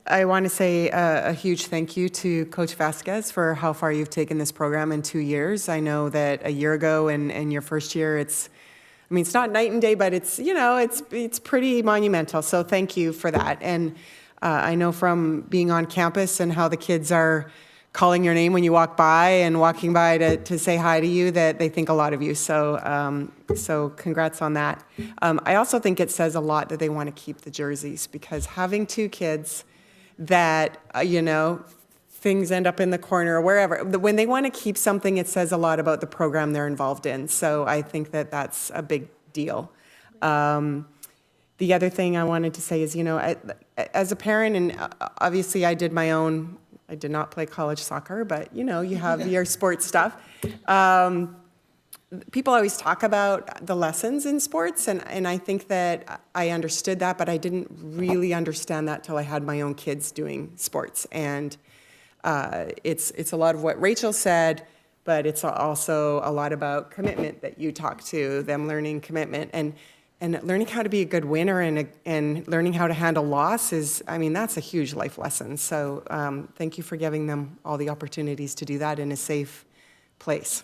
I want to say a huge thank you to Coach Vasquez for how far you've taken this program in 2 years. I know that a year ago and your first year, it's not night and day, but it's pretty monumental. So thank you for that. And I know from being on campus and how the kids are calling your name when you walk by and walking by to say hi to you, that they think a lot of you. So so congrats on that. I also think it says a lot that they want to keep the jerseys, because having two kids that, things end up in the corner or wherever, when they want to keep something, it says a lot about the program they're involved in. So I think that that's a big deal. The other thing I wanted to say is, as a parent, and obviously I did not play college soccer, but you have your sports stuff. People always talk about the lessons in sports, and I think that I understood that, but I didn't really understand that till I had my own kids doing sports. And it's a lot of what Rachel said, but it's also a lot about commitment that you talk to, them learning commitment and learning how to be a good winner and learning how to handle loss that's a huge life lesson. So thank you for giving them all the opportunities to do that in a safe place.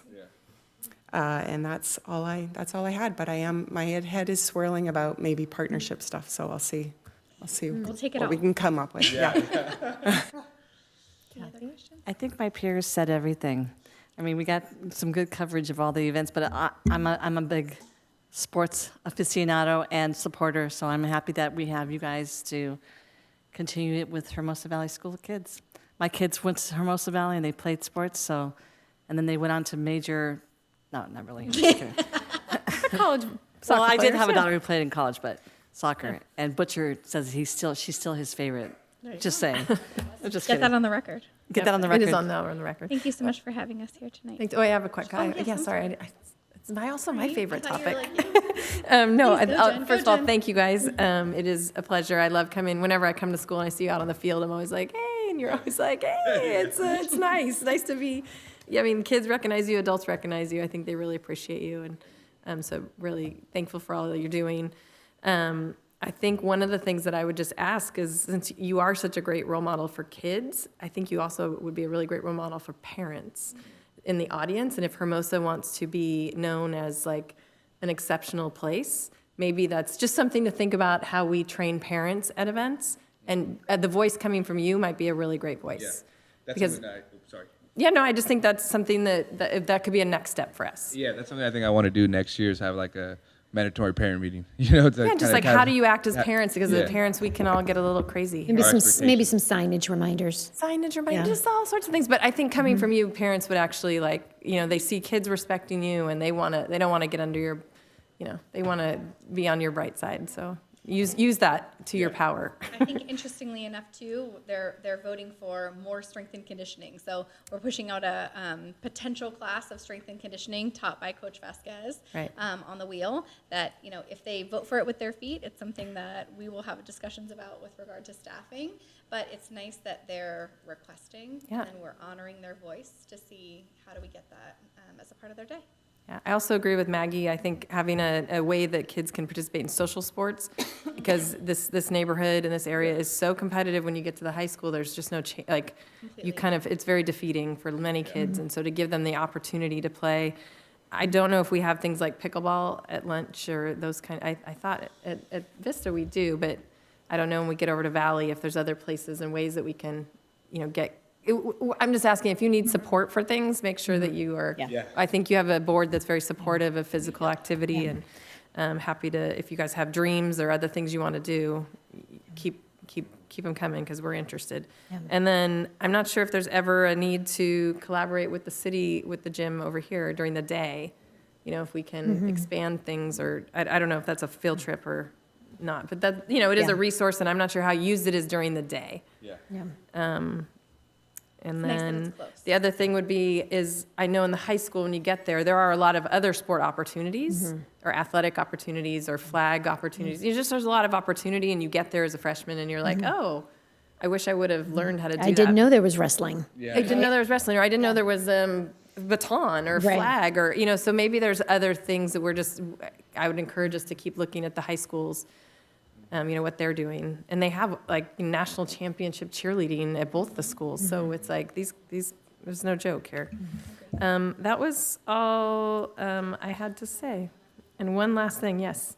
And that's all I had. But my head is swirling about maybe partnership stuff. So I'll see We'll take it what all. we can come up with. Yeah. I think my peers said everything. I mean, we got some good coverage of all the events, but I'm a big sports aficionado and supporter, so I'm happy that we have you guys to continue it with Hermosa Valley School of Kids. My kids went to Hermosa Valley and they played sports, so, and then they went on to major, no, not really. College Well, I did players, have a yeah. daughter who played in college, but soccer. And Butcher says she's still his favorite. Just saying. I'm just Get kidding. that on the record. Get that on the It record. is on the record. Thank you so much for having us here tonight. Thanks. Oh, I have a quick. yes, Yeah, I'm sorry. It's also my favorite I thought you topic. were like, No, Please, go, Jen. first Go, of all, Jen. thank you guys. It is a pleasure. I love coming. Whenever I come to school and I see you out on the field, I'm always like, hey, and you're always like, hey, it's nice to be. Yeah, I mean, kids recognize you, adults recognize you. I think they really appreciate you, and so really thankful for all that you're doing. I think one of the things that I would just ask is, since you are such a great role model for kids, I think you also would be a really great role model for parents in the audience. And if Hermosa wants to be known as like an exceptional place, maybe that's just something to think about how we train parents at events. And the voice coming from you might be a really great voice. Yeah, that's Because, something sorry. yeah, no, I just think that's something that could be a next step for us. Yeah, that's something I think I want to do next year is have like a mandatory parent meeting. You know, to Yeah, just kinda like how do you act as parents? Because yeah. as parents, we can all get a little crazy. Maybe some signage reminders. Signage, reminders, Yeah. just all sorts of things. But I think coming from you, parents would actually they see kids respecting you, and they don't want to get under your, they want to be on your bright side. So use that to your power. I think interestingly enough too, they're voting for more strength and conditioning. So we're pushing out a potential class of strength and conditioning taught by Coach Vasquez Right. On the wheel. That if they vote for it with their feet, it's something that we will have discussions about with regard to staffing. But it's nice that they're requesting Yeah. and we're honoring their voice to see how do we get that as a part of their day. Yeah, I also agree with Maggie. I think having a way that kids can participate in social sports, because this neighborhood and this area is so competitive. When you get to the high school, there's just no it's very defeating for many kids, and so to give them the opportunity to play. I don't know if we have things like pickleball at lunch or those kind. I thought at Vista we do, but I don't know when we get over to Valley if there's other places and ways that we can, get. I'm just asking if you need support for things, make sure that you are. Yeah. I think you have a board that's very supportive of physical activity, and I'm happy to, if you guys have dreams or other things you want to do, keep them coming because we're interested. Yeah. And then I'm not sure if there's ever a need to collaborate with the city, with the gym over here during the day. If we can expand things, or I don't know if that's a field trip or not, but that, it is Yeah. a resource, and I'm not sure how used it is during the day. Yeah. Yeah. And It's nice that then it's close. the other thing would be is I know in the high school when you get there are a lot of other sport opportunities or athletic opportunities or flag opportunities. There's a lot of opportunity, and you get there as a freshman and you're like, oh, I wish I would have learned how to do that. I didn't know there was wrestling. Yeah. I didn't know there was wrestling, or I didn't know there was baton or Right. flag, or so maybe there's other things that I would encourage us to keep looking at the high schools. What they're doing. And they have like national championship cheerleading at both the schools. So it's like these there's no joke here. That was all I had to say. And one last thing, yes.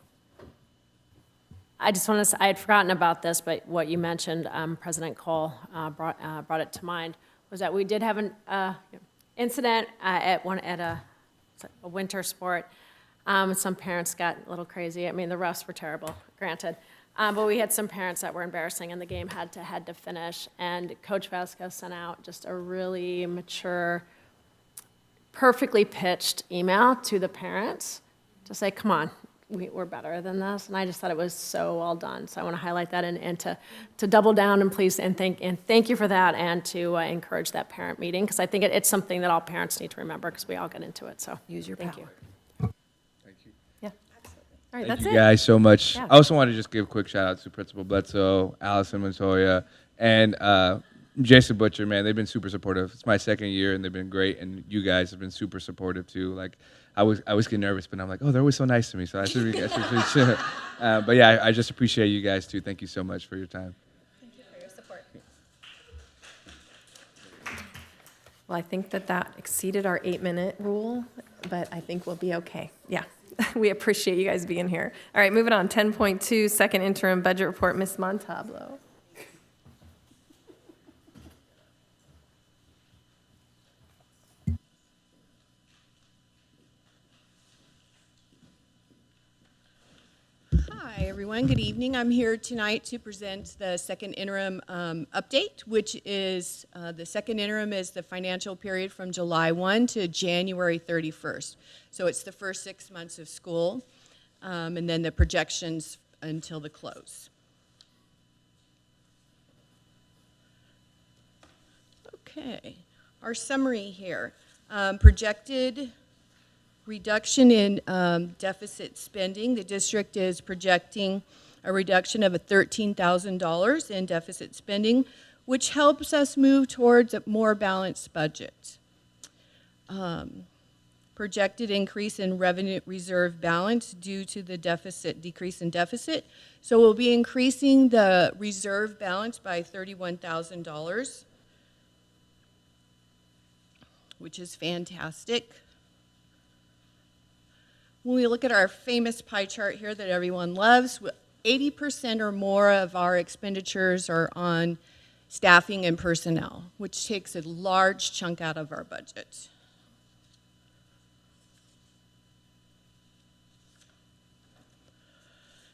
I just want to say, I had forgotten about this, but what you mentioned, President Cole brought it to mind, was that we did have an incident at a winter sport. Some parents got a little crazy. I mean, the refs were terrible, granted. But we had some parents that were embarrassing, and the game had to finish. And Coach Vasquez sent out just a really mature, perfectly pitched email to the parents to say, come on, we're better than this. And I just thought it was so well done. So I want to highlight that and to double down and please and thank you for that, and to encourage that parent meeting, because I think it's something that all parents need to remember, because we all get into it. So Use your thank power. you. All right, Thank that's you it. guys so much. Yeah. I also want to just give a quick shout out to Principal Bledsoe, Allison Montoya, and Jason Butcher. Man, they've been super supportive. It's my second year, and they've been great. And you guys have been super supportive too. Like, I was getting nervous, but I'm like, oh, they're always so nice to me. So I should be. But yeah, I just appreciate you guys too. Thank you so much for your time. Thank you for your support. Well, I think that exceeded our 8-minute rule, but I think we'll be okay. Yeah, we appreciate you guys being here. All right, moving on, 10.2, second interim budget report, Ms. Montablo. everyone. Good evening. I'm here tonight to present the second interim update, which is the second interim is the financial period from July 1 to January 31st. So it's the first 6 months of school, and then the projections until the close. Okay, our summary here. Projected reduction in deficit spending. The district is projecting a reduction of $13,000 in deficit spending, which helps us move towards a more balanced budget. Projected increase in revenue reserve balance due to the decrease in deficit. So we'll be increasing the reserve balance by $31,000, which is fantastic. When we look at our famous pie chart here that everyone loves, 80% or more of our expenditures are on staffing and personnel, which takes a large chunk out of our budget.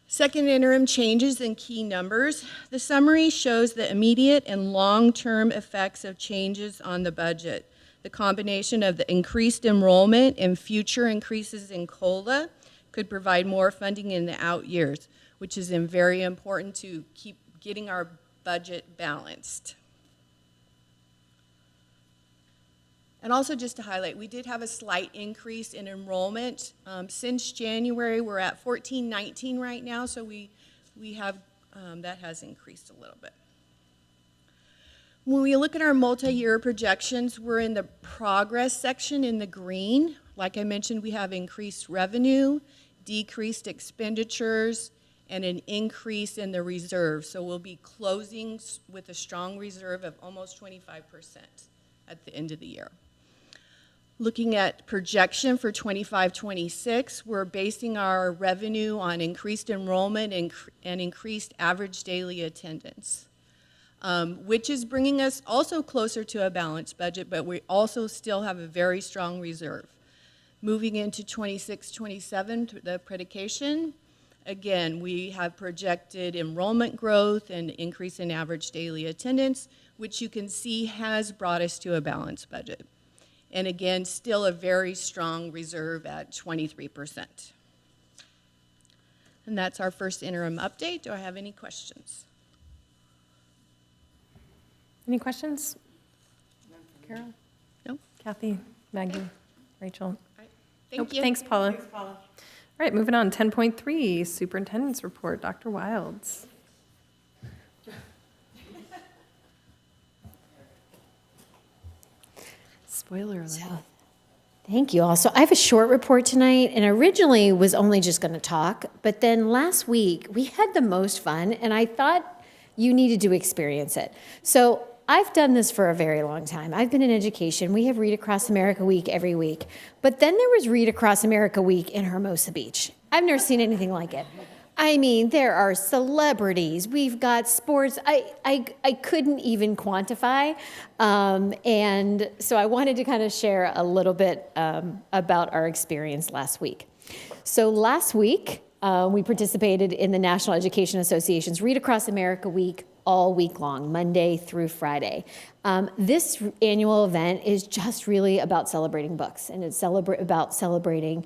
Second interim changes in key numbers. The summary shows the immediate and long-term effects of changes on the budget. The combination of the increased enrollment and future increases in COLA could provide more funding in the out years, which is very important to keep getting our budget balanced. And also just to highlight, we did have a slight increase in enrollment. Since January, we're at 1419 right now, so we have, that has increased a little bit. When we look at our multi-year projections, we're in the progress section in the green. Like I mentioned, we have increased revenue, decreased expenditures, and an increase in the reserve. So we'll be closing with a strong reserve of almost 25% at the end of the year. Looking at projection for 25-26, we're basing our revenue on increased enrollment and increased average daily attendance. Which is bringing us also closer to a balanced budget, but we also still have a very strong reserve. Moving into 26-27, the predication, again, we have projected enrollment growth and increase in average daily attendance, which you can see has brought us to a balanced budget. And again, still a very strong reserve at 23%. And that's our first interim update. Do I have any questions? Any questions? Carol? No. Kathy, Maggie, Rachel? All right. Thank you. Thanks, Paula. Thanks, Paula. All right, moving on, 10.3, Superintendent's Report, Dr. Wilds. Spoiler alert. Thank you all. So I have a short report tonight, and originally was only just going to talk, but then last week we had the most fun, and I thought you needed to experience it. So I've done this for a very long time. I've been in education. We have Read Across America Week every week. But then there was Read Across America Week in Hermosa Beach. I've never seen anything like it. I mean, there are celebrities. We've got sports. I couldn't even quantify. And so I wanted to kind of share a little bit about our experience last week. So last week, we participated in the National Education Association's Read Across America Week all week long, Monday through Friday. This annual event is just really about celebrating books, and it's about celebrating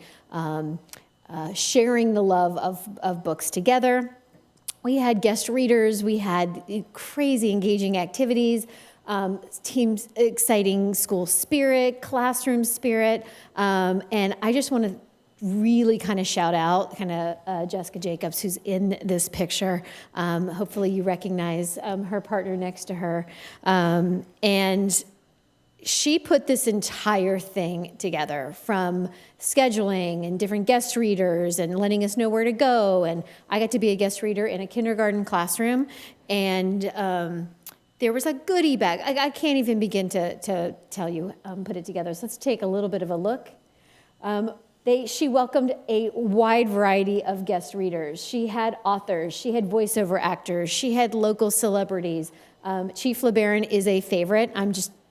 sharing the love of books together. We had guest readers, we had crazy engaging activities, teams, exciting school spirit, classroom spirit, and I just want to really kind of shout out Jessica Jacobs, who's in this picture. Hopefully you recognize her partner next to her. And she put this entire thing together, from scheduling and different guest readers and letting us know where to go. And I got to be a guest reader in a kindergarten classroom. And there was a goodie bag. I can't even begin to tell you, put it together. So let's take a little bit of a look. She welcomed a wide variety of guest readers. She had authors, she had voiceover actors, she had local celebrities. Chief LeBaron is a favorite.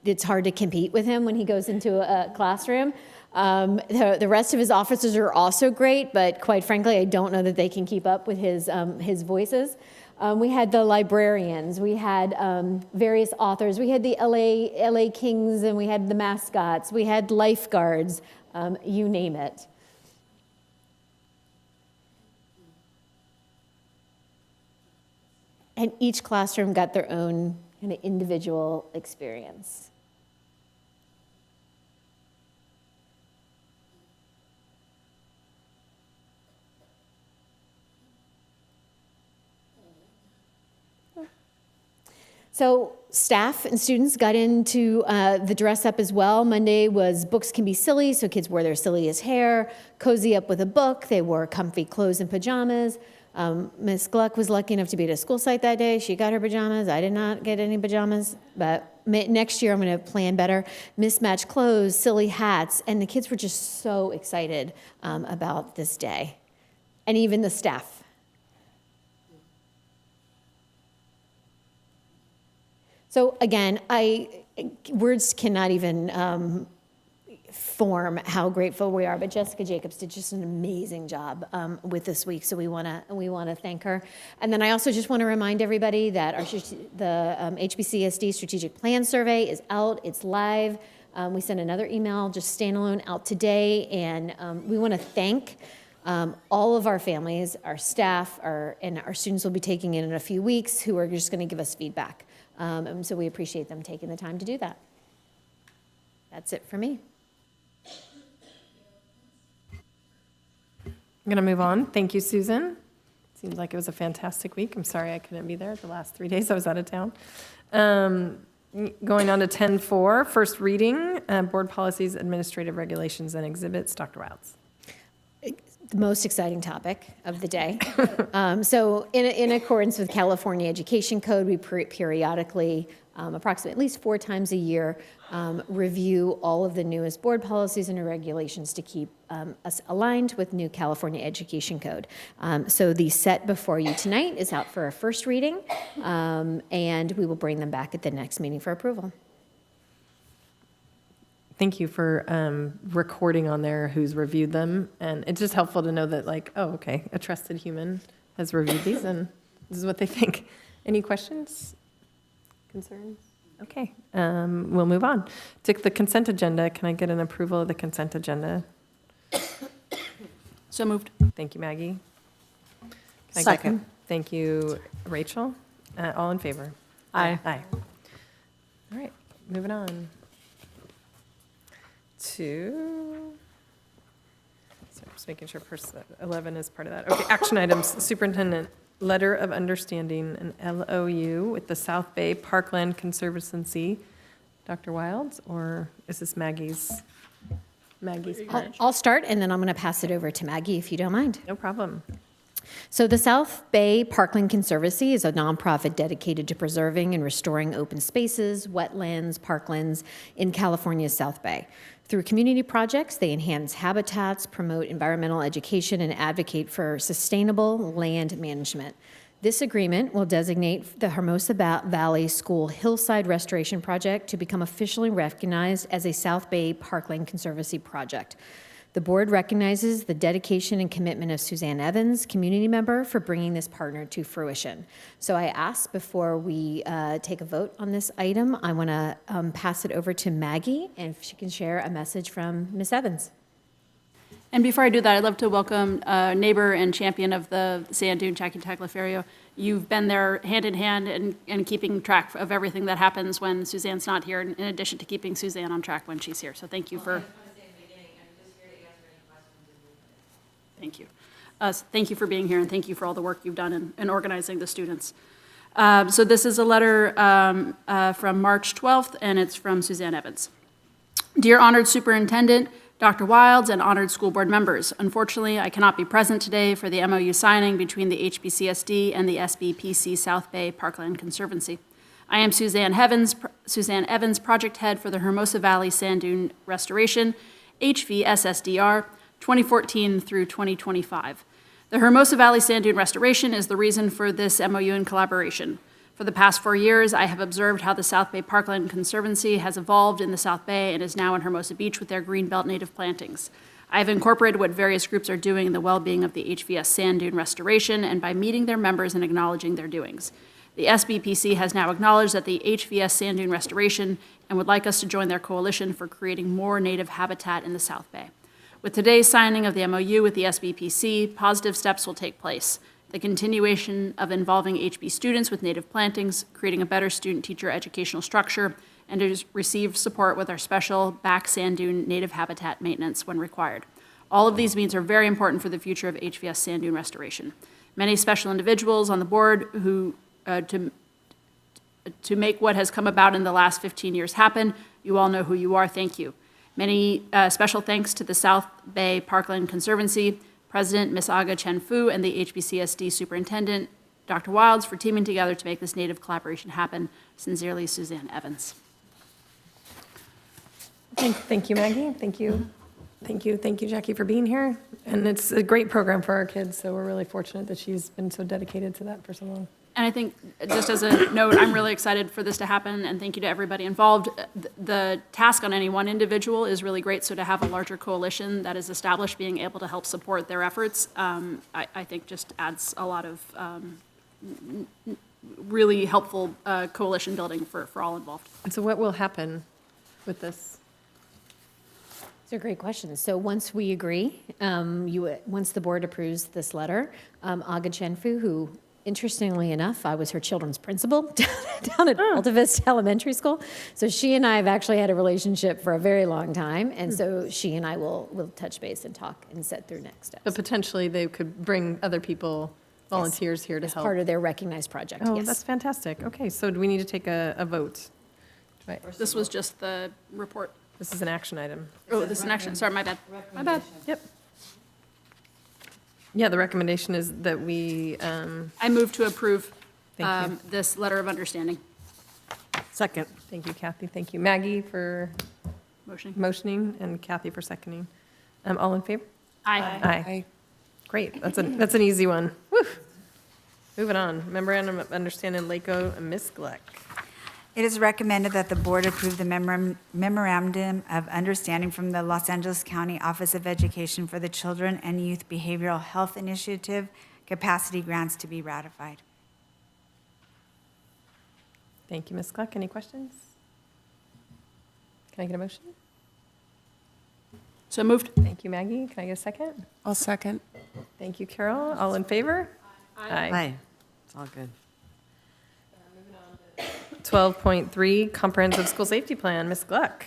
It's hard to compete with him when he goes into a classroom. The rest of his officers are also great, but quite frankly, I don't know that they can keep up with his voices. We had the librarians, we had various authors, we had the LA Kings, and we had the mascots, we had lifeguards, you name it. And each classroom got their own kind of individual experience. So staff and students got into the dress up as well. Monday was books can be silly, so kids wore their silliest hair, cozy up with a book. They wore comfy clothes and pajamas. Miss Gluck was lucky enough to be at a school site that day. She got her pajamas. I did not get any pajamas, but next year I'm going to plan better. Mismatched clothes, silly hats, and the kids were just so excited about this day, and even the staff. So again, words cannot even form how grateful we are, but Jessica Jacobs did just an amazing job with this week, so we want to thank her. And then I also just want to remind everybody that the HBCSD Strategic Plan Survey is out, it's live. We sent another email, just standalone, out today, and we want to thank all of our families, our staff, and our students will be taking it in a few weeks, who are just going to give us feedback. And so we appreciate them taking the time to do that. That's it for me. I'm going to move on. Thank you, Susan. Seems like it was a fantastic week. I'm sorry I couldn't be there the last 3 days I was out of town. Going on to 10-4, first reading, board policies, administrative regulations, and exhibits. Dr. Wilds. The most exciting topic of the day. So in accordance with California Education Code, we periodically, approximately at least 4 times a year, review all of the newest board policies and regulations to keep us aligned with new California Education Code. So the set before you tonight is out for a first reading, and we will bring them back at the next meeting for approval. Thank you for recording on there who's reviewed them. And it's just helpful to know that, like, oh, okay, a trusted human has reviewed these and this is what they think. Any questions, concerns? Okay, we'll move on. To the consent agenda, can I get an approval of the consent agenda? So moved. Thank you, Maggie. Can I get- Second. Thank you, Rachel. All in favor? Aye. Aye. All right, moving on to, sorry, just making sure 11 is part of that. Okay, action items, superintendent, letter of understanding, an LOU with the South Bay Parkland Conservancy. Dr. Wilds, or is this Maggie's part? I'll start, and then I'm going to pass it over to Maggie, if you don't mind. No problem. So the South Bay Parkland Conservancy is a nonprofit dedicated to preserving and restoring open spaces, wetlands, parklands in California's South Bay. Through community projects, they enhance habitats, promote environmental education, and advocate for sustainable land management. This agreement will designate the Hermosa Valley School Hillside Restoration Project to become officially recognized as a South Bay Parkland Conservancy project. The board recognizes the dedication and commitment of Suzanne Evans, community member, for bringing this partner to fruition. So I ask, before we take a vote on this item, I want to pass it over to Maggie, and if she can share a message from Ms. Evans. And before I do that, I'd love to welcome a neighbor and champion of the Sand Dune, Jackie Tagliaferro. You've been there hand in hand and keeping track of everything that happens when Suzanne's not here, in addition to keeping Suzanne on track when she's here. So thank you for... Thank you. Thank you for being here, and thank you for all the work you've done in organizing the students. So this is a letter from March 12th, and it's from Suzanne Evans. Dear Honored Superintendent, Dr. Wilds, and honored school board members, unfortunately, I cannot be present today for the MOU signing between the HBCSD and the SBPC South Bay Parkland Conservancy. I am Suzanne Evans, project head for the Hermosa Valley Sand Dune Restoration, HVSSDR, 2014 through 2025. The Hermosa Valley Sand Dune Restoration is the reason for this MOU in collaboration. For the past 4 years, I have observed how the South Bay Parkland Conservancy has evolved in the South Bay and is now in Hermosa Beach with their Greenbelt native plantings. I have incorporated what various groups are doing in the well-being of the HVS sand dune restoration and by meeting their members and acknowledging their doings. The SBPC has now acknowledged that the HVS sand dune restoration and would like us to join their coalition for creating more native habitat in the South Bay. With today's signing of the MOU with the SBPC, positive steps will take place. The continuation of involving HB students with native plantings, creating a better student-teacher educational structure, and to receive support with our special back sand dune native habitat maintenance when required. All of these means are very important for the future of HVS sand dune restoration. Many special individuals on the board who, to make what has come about in the last 15 years happen, you all know who you are, thank you. Many special thanks to the South Bay Parkland Conservancy, President Ms. Aga Chen-Fu, and the HBCSD Superintendent, Dr. Wilds, for teaming together to make this native collaboration happen. Sincerely, Suzanne Evans. Thank you, Maggie. Thank you, Jackie, for being here. And it's a great program for our kids, so we're really fortunate that she's been so dedicated to that for so long. And I think, just as a note, I'm really excited for this to happen, and thank you to everybody involved. The task on any one individual is really great, so to have a larger coalition that is established, being able to help support their efforts, I think just adds a lot of really helpful coalition building for all involved. And so what will happen with this? These are great questions. So once we agree, once the board approves this letter, Aga Chen-Fu, who interestingly enough, I was her children's principal down at Alta Vista Elementary School. So she and I have actually had a relationship for a very long time. And so she and I will touch base and talk and set through next steps. But potentially they could bring other people, volunteers here to help. Part of their recognized project, Oh, yes. that's fantastic. Okay, so do we need to take a vote? Right. This was just the report. This is an action item. Oh, this is an action, sorry, my bad. My bad. Yep. Yeah, the recommendation is that we, I move to approve Thank you. this letter of understanding. Second. Thank you, Kathy. Thank you, Maggie, for Motioning. and Kathy for seconding. All in favor? Aye. Aye. Great, that's an easy one. Woo. Moving on, memorandum of understanding, LACO, Ms. Gleck. It is recommended that the board approve the memorandum of understanding from the Los Angeles County Office of Education for the Children and Youth Behavioral Health Initiative capacity grants to be ratified. Thank you, Ms. Gleck. Any questions? Can I get a motion? So moved. Thank you, Maggie. Can I get a second? I'll second. Thank you, Carol. All in favor? Aye. It's all good. 12.3, Comprehensive School Safety Plan, Ms. Gluck.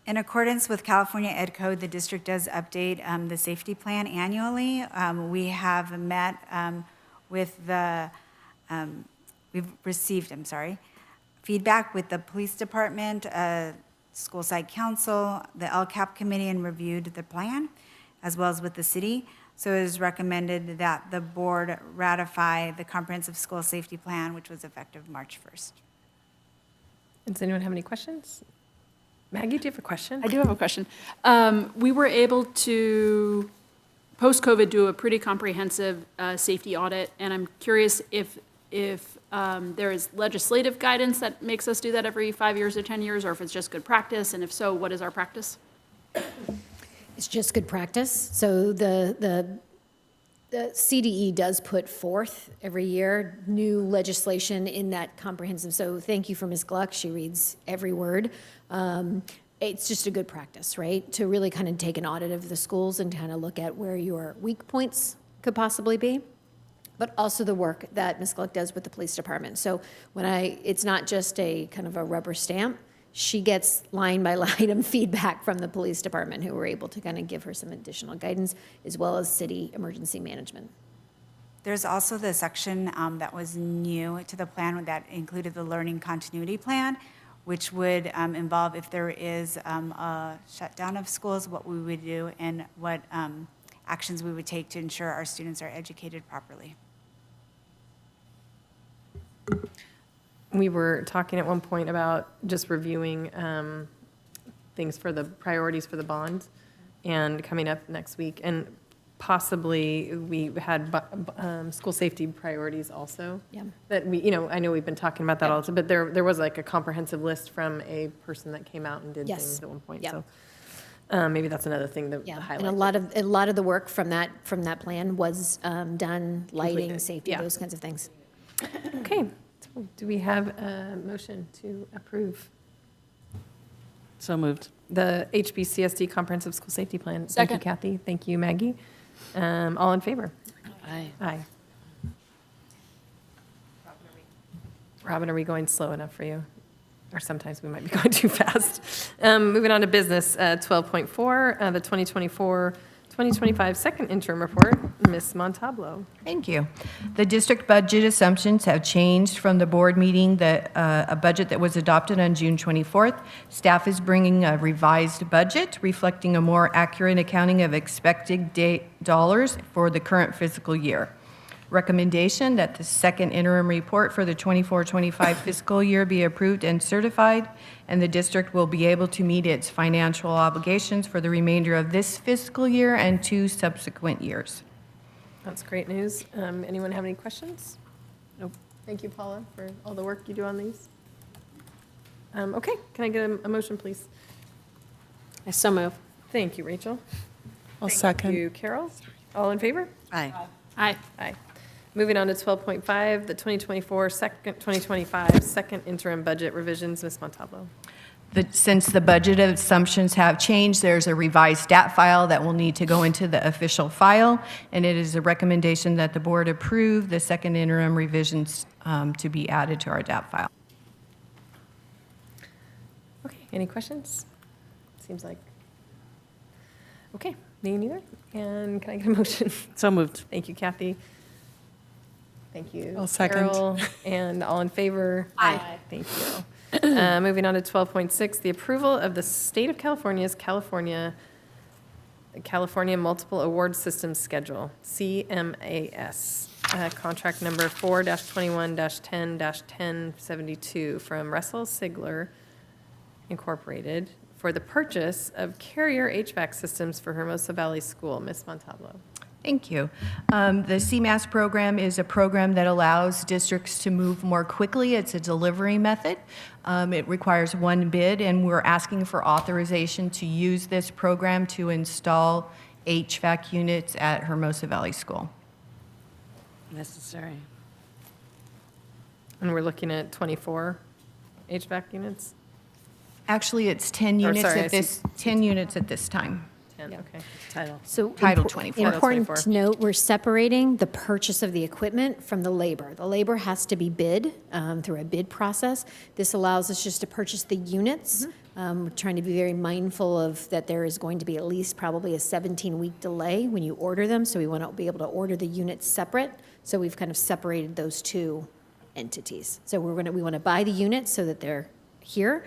In accordance with California Ed Code, the district does update the safety plan annually. We have met with the, we've received, feedback with the police department, school site council, the LCAP committee, and reviewed the plan, as well as with the city. So it is recommended that the board ratify the comprehensive school safety plan, which was effective March 1st. Does anyone have any questions? Maggie, do you have a question? I do have a question. We were able to, post-COVID, do a pretty comprehensive safety audit, and I'm curious if there is legislative guidance that makes us do that every 5 years or 10 years, or if it's just good practice, and if so, what is our practice? It's just good practice. So the CDE does put forth every year new legislation in that comprehensive. So thank you for Ms. Gluck. She reads every word. It's just a good practice, right? To really kind of take an audit of the schools and kind of look at where your weak points could possibly be, but also the work that Ms. Gluck does with the police department. So it's not just a kind of a rubber stamp. She gets line by line feedback from the police department, who were able to kind of give her some additional guidance, as well as city emergency management. There's also the section that was new to the plan that included the learning continuity plan, which would involve if there is a shutdown of schools, what we would do and what actions we would take to ensure our students are educated properly. We were talking at one point about just reviewing things for the priorities for the bond and coming up next week. And possibly we had school safety priorities also. Yeah. That we, I know we've been talking about that also, but there was like a comprehensive list from a person that came out and did Yes. things at one point. Yeah. So maybe that's another thing to Yeah, highlight. and a lot of the work from that plan was done, lighting, Completed. safety, Yeah. those kinds of things. Okay, so do we have a motion to approve So moved. the HBCSD Comprehensive School Safety Plan? Thank Second. you, Kathy. Thank you, Maggie. All in favor? Aye. Aye. Robin, are we going slow enough for you? Or sometimes we might be going too fast. Moving on to business, 12.4, the 2024-2025 second interim report. Ms. Montalvo. Thank you. The district budget assumptions have changed from the board meeting, a budget that was adopted on June 24th. Staff is bringing a revised budget reflecting a more accurate accounting of expected dollars for the current fiscal year. Recommendation that the second interim report for the 24-25 fiscal year be approved and certified, and the district will be able to meet its financial obligations for the remainder of this fiscal year and 2 subsequent years. That's great news. Anyone have any questions? Nope. Thank you, Paula, for all the work you do on these. Okay, can I get a motion, please? I so move. Thank you, Rachel. I'll second. Thank you, Carol. All in favor? Aye. Aye. Aye. Moving on to 12.5, the 2025 second interim budget revisions. Ms. Montalvo. Since the budget assumptions have changed, there's a revised stat file that will need to go into the official file, and it is a recommendation that the board approve the second interim revisions to be added to our DAP file. Okay, any questions? Seems like, okay, me neither. And can I get a motion? So moved. Thank you, Kathy. Thank you. I'll second. Carol. And all in favor? Aye. Thank you. Moving on to 12.6, the approval of the State of California's California Multiple Award Systems Schedule, CMAS, contract number 4-21-10-1072 from Russell Sigler Incorporated for the purchase of carrier HVAC systems for Hermosa Valley School. Ms. Montalvo. Thank you. The CMAS program is a program that allows districts to move more quickly. It's a delivery method. It requires one bid, and we're asking for authorization to use this program to install HVAC units at Hermosa Valley School. Necessary. And we're looking at 24 HVAC units? Actually, it's 10 Or, units sorry, I at see. this 10 units at this time. 10, okay. Title. So Title 24. Important 24. to note, we're separating the purchase of the equipment from the labor. The labor has to be bid through a bid process. This allows us just to purchase the units. We're trying to be very mindful of that there is going to be at least probably a 17-week delay when you order them, so we want to be able to order the units separate. So we've kind of separated those two entities. So we want to buy the units so that they're here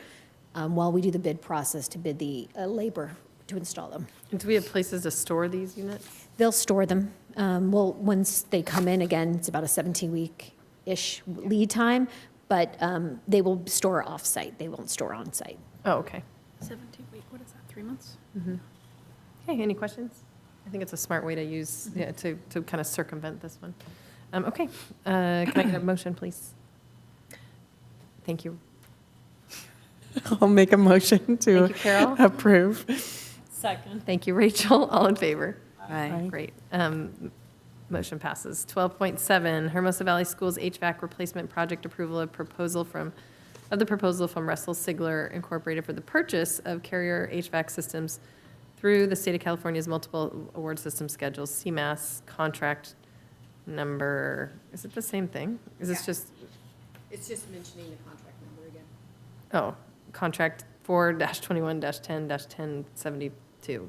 while we do the bid process to bid the labor to install them. And do we have places to store these units? They'll store them. Well, once they come in, again, it's about a 17-week-ish lead time, but they will store off-site. They won't store on-site. Oh, okay. 17-week, what is that, 3 months? Okay, any questions? I think it's a smart way to use, to kind of circumvent this one. Okay, can I get a motion, please? Thank you. I'll make a motion Thank to you, Carol. approve. Second. Thank you, Rachel. All in favor? Aye. Great. Motion passes. 12.7, Hermosa Valley Schools HVAC replacement project approval of the proposal from Russell Sigler Incorporated for the purchase of carrier HVAC systems through the State of California's Multiple Award System Schedules, CMAS contract number, is it the same thing? Is this just, It's just mentioning the contract number again. oh, contract 4-21-10-1072.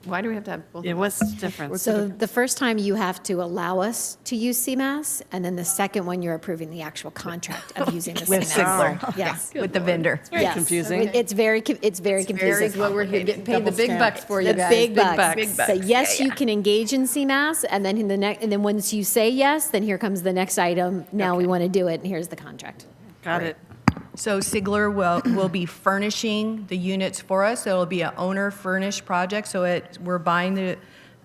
Why do we have to have both? It of was those? different. So the first time you have to allow us to use CMAS, and then the second one, you're approving the actual contract of using the With CMAS. Sigler. Yes. With the vendor. Very Yes. confusing. It's very confusing. What we're getting paid the big bucks for, you The guys. big bucks. Big So yes, you can engage in CMAS, and then and then once you say yes, then here comes the next item. Now we want to do it, and here's the contract. Got it. So Sigler will be furnishing the units for us. So it'll be an owner furnished project. So we're buying the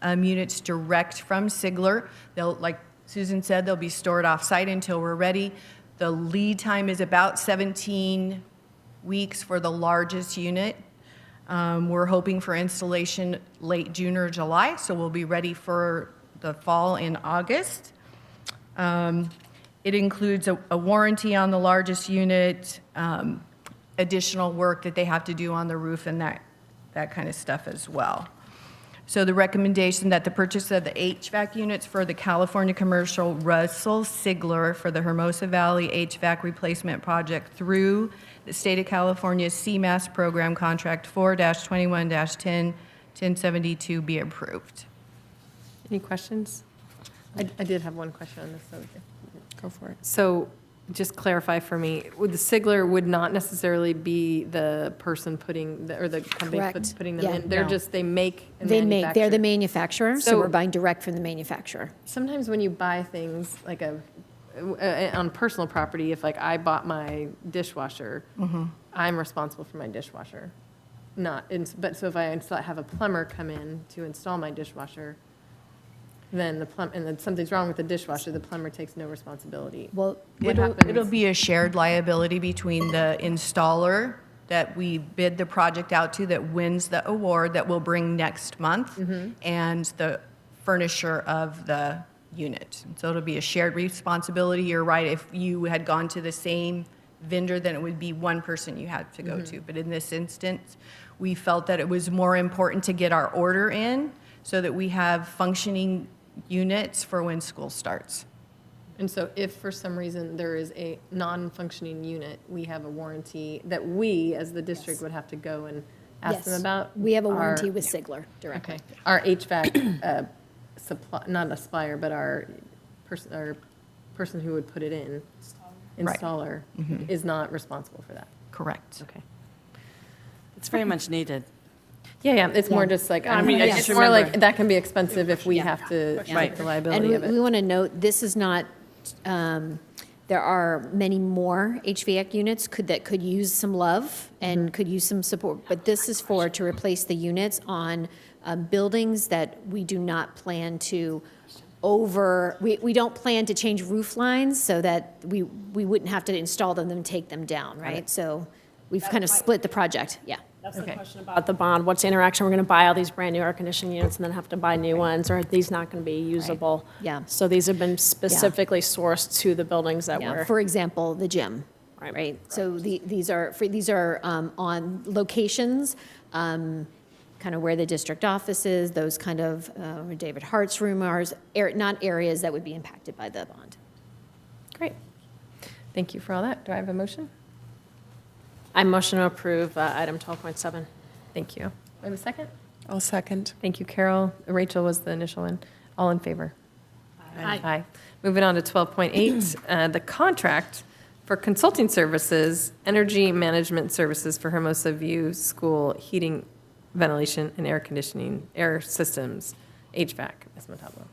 units direct from Sigler. They'll, like Susan said, they'll be stored off-site until we're ready. The lead time is about 17 weeks for the largest unit. We're hoping for installation late June or July, so we'll be ready for the fall in August. It includes a warranty on the largest unit, additional work that they have to do on the roof and that kind of stuff as well. So the recommendation that the purchase of the HVAC units for the California Commercial Russell Sigler for the Hermosa Valley HVAC replacement project through the State of California CMAS Program Contract 4-21-10-1072 be approved. Any questions? I did have one question on this, so go for it. So just clarify for me, the Sigler would not necessarily be the person putting, or the company Correct. putting them Yeah. in? They're No. just, they make and They're manufacture? the manufacturer, so So- we're buying direct from the manufacturer. Sometimes when you buy things like on personal property, if like I bought my dishwasher, I'm responsible for my dishwasher. But so if I have a plumber come in to install my dishwasher, then and then something's wrong with the dishwasher, the plumber takes no responsibility. Well, It'll be a shared liability between the installer that we bid the project out to that wins the award that we'll bring next month and the furnisher of the unit. So it'll be a shared responsibility. You're right, if you had gone to the same vendor, then it would be one person you had to go to. But in this instance, we felt that it was more important to get our order in so that we have functioning units for when school starts. And so if for some reason there is a non-functioning unit, we have a warranty that we, as the district, would have to go and ask them Yes. about? We have a Our- warranty with Sigler directly. Okay. Our HVAC supply, not a supplier, but our person who would put it in, Right. installer, is not responsible for that. Correct. Okay. It's very much needed. Yeah, it's more Yeah. just like, I mean, I it's just more like, remember- that can be expensive if we have to take the liability of And we it. want to note, this is not, there are many more HVAC units that could use some love and could use some support, but this is to replace the units on buildings that we do not plan to we don't plan to change roof lines so that we wouldn't have to install them and take them down, right? So we've kind of split the project, yeah. That's the question about the bond. What's the interaction? We're going to buy all these brand-new air conditioning units and then have to buy new ones, or are these not going to be usable? Yeah. So these have been specifically sourced to the buildings that Yeah, were. for example, the gym, Right. right? So these are on locations, kind of where the district office is, those kind of, where David Hart's room are, not areas that would be impacted by the bond. Great. Thank you for all that. Do I have a motion? I motion to approve item 12.7. Thank you. Do I have a second? I'll second. Thank you, Carol. Rachel was the initial one. All in favor? Aye. Aye. Moving on to 12.8, the contract for consulting services, energy management services for Hermosa View School heating, ventilation, and air conditioning, air systems, HVAC. Ms. Matablo.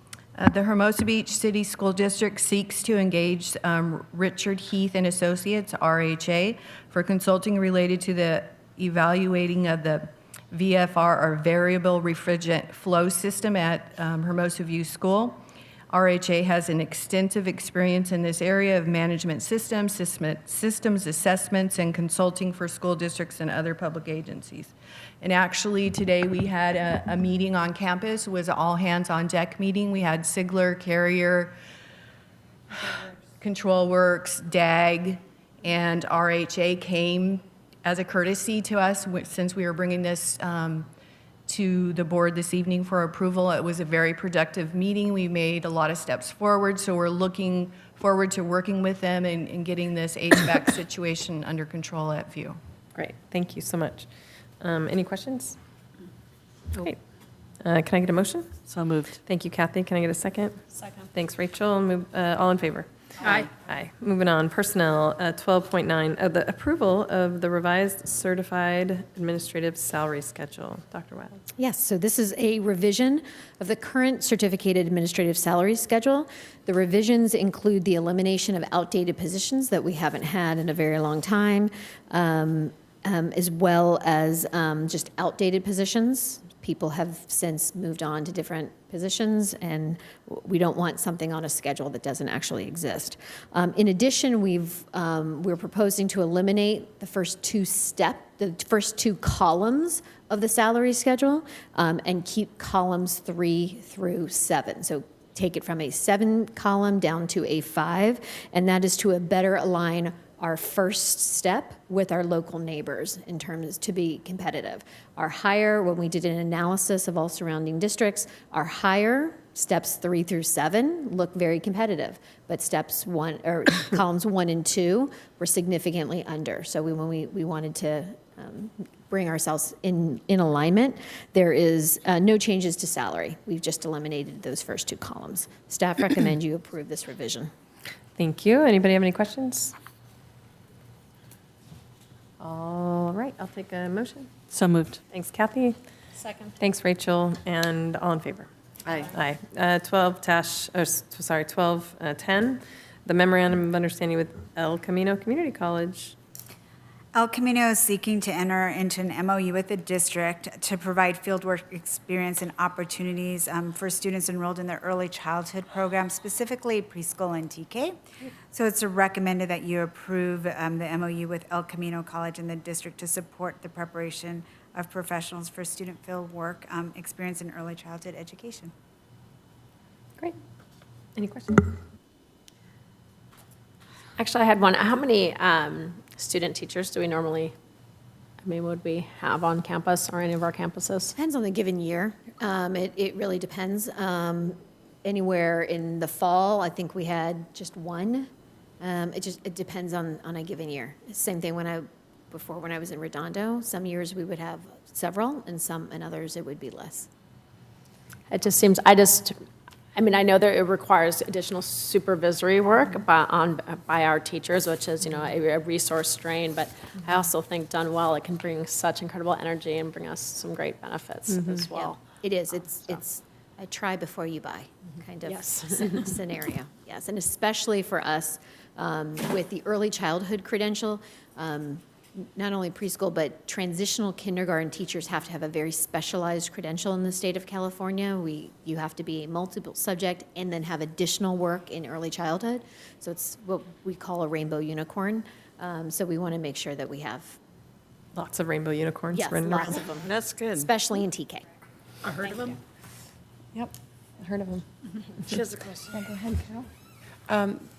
The Hermosa Beach City School District seeks to engage Richard Heath and Associates, RHA, for consulting related to the evaluating of the VFR, or Variable Refrigerant Flow System at Hermosa View School. RHA has an extensive experience in this area of management systems assessments, and consulting for school districts and other public agencies. And actually, today we had a meeting on campus. It was an all-hands-on-deck meeting. We had Sigler, Carrier, Control Works, DAG, and RHA came as a courtesy to us since we were bringing this to the board this evening for approval. It was a very productive meeting. We made a lot of steps forward, so we're looking forward to working with them and getting this HVAC situation under control at View. Great. Thank you so much. Any questions? Great. Can I get a motion? So moved. Thank you, Kathy. Can I get a second? Second. Thanks, Rachel. All in favor? Aye. Aye. Moving on, personnel, 12.9, the approval of the revised certified administrative salary schedule. Dr. Wild. Yes, so this is a revision of the current certificated administrative salary schedule. The revisions include the elimination of outdated positions that we haven't had in a very long time, as well as just outdated positions. People have since moved on to different positions, and we don't want something on a schedule that doesn't actually exist. In addition, we're proposing to eliminate the first two columns of the salary schedule, and keep columns 3 through 7. So take it from a 7 column down to a 5, and that is to better align our first step with our local neighbors in terms to be competitive. Our higher, when we did an analysis of all surrounding districts, our higher steps 3 through 7 look very competitive, but steps 1 or columns 1 and 2 were significantly under. So when we wanted to bring ourselves in alignment, there is no changes to salary. We've just eliminated those first 2 columns. Staff recommend you approve this revision. Thank you. Anybody have any questions? All right, I'll take a motion. So moved. Thanks, Kathy. Second. Thanks, Rachel, and all in favor? Aye. Aye. 12-10, the memorandum of understanding with El Camino Community College. El Camino is seeking to enter into an MOU with the district to provide fieldwork experience and opportunities for students enrolled in their early childhood program, specifically preschool and TK. So it's recommended that you approve the MOU with El Camino College and the district to support the preparation of professionals for student fieldwork experience in early childhood education. Great. Any questions? Actually, I had one. How many student teachers do we normally, would we have on campus or any of our campuses? Depends on the given year. It really depends. Anywhere in the fall, I think we had just 1. It depends on a given year. Same thing when I was in Redondo. Some years we would have several, and others it would be less. It just seems, I know that it requires additional supervisory work by our teachers, which is, a resource strain, but I also think done well, it can bring such incredible energy and bring us some great benefits as well. Yeah, it is. It's a try before you buy kind of scenario. Yes, and especially for us with the early childhood credential, not only preschool, but transitional kindergarten teachers have to have a very specialized credential in the state of California. You have to be a multiple subject and then have additional work in early childhood. So it's what we call a rainbow unicorn. So we want to make sure that we have Lots of rainbow unicorns. yes, running lots around. of them, That's good. especially in TK. I heard of them. Yep, I heard of them. She has a question. Go ahead, Carol.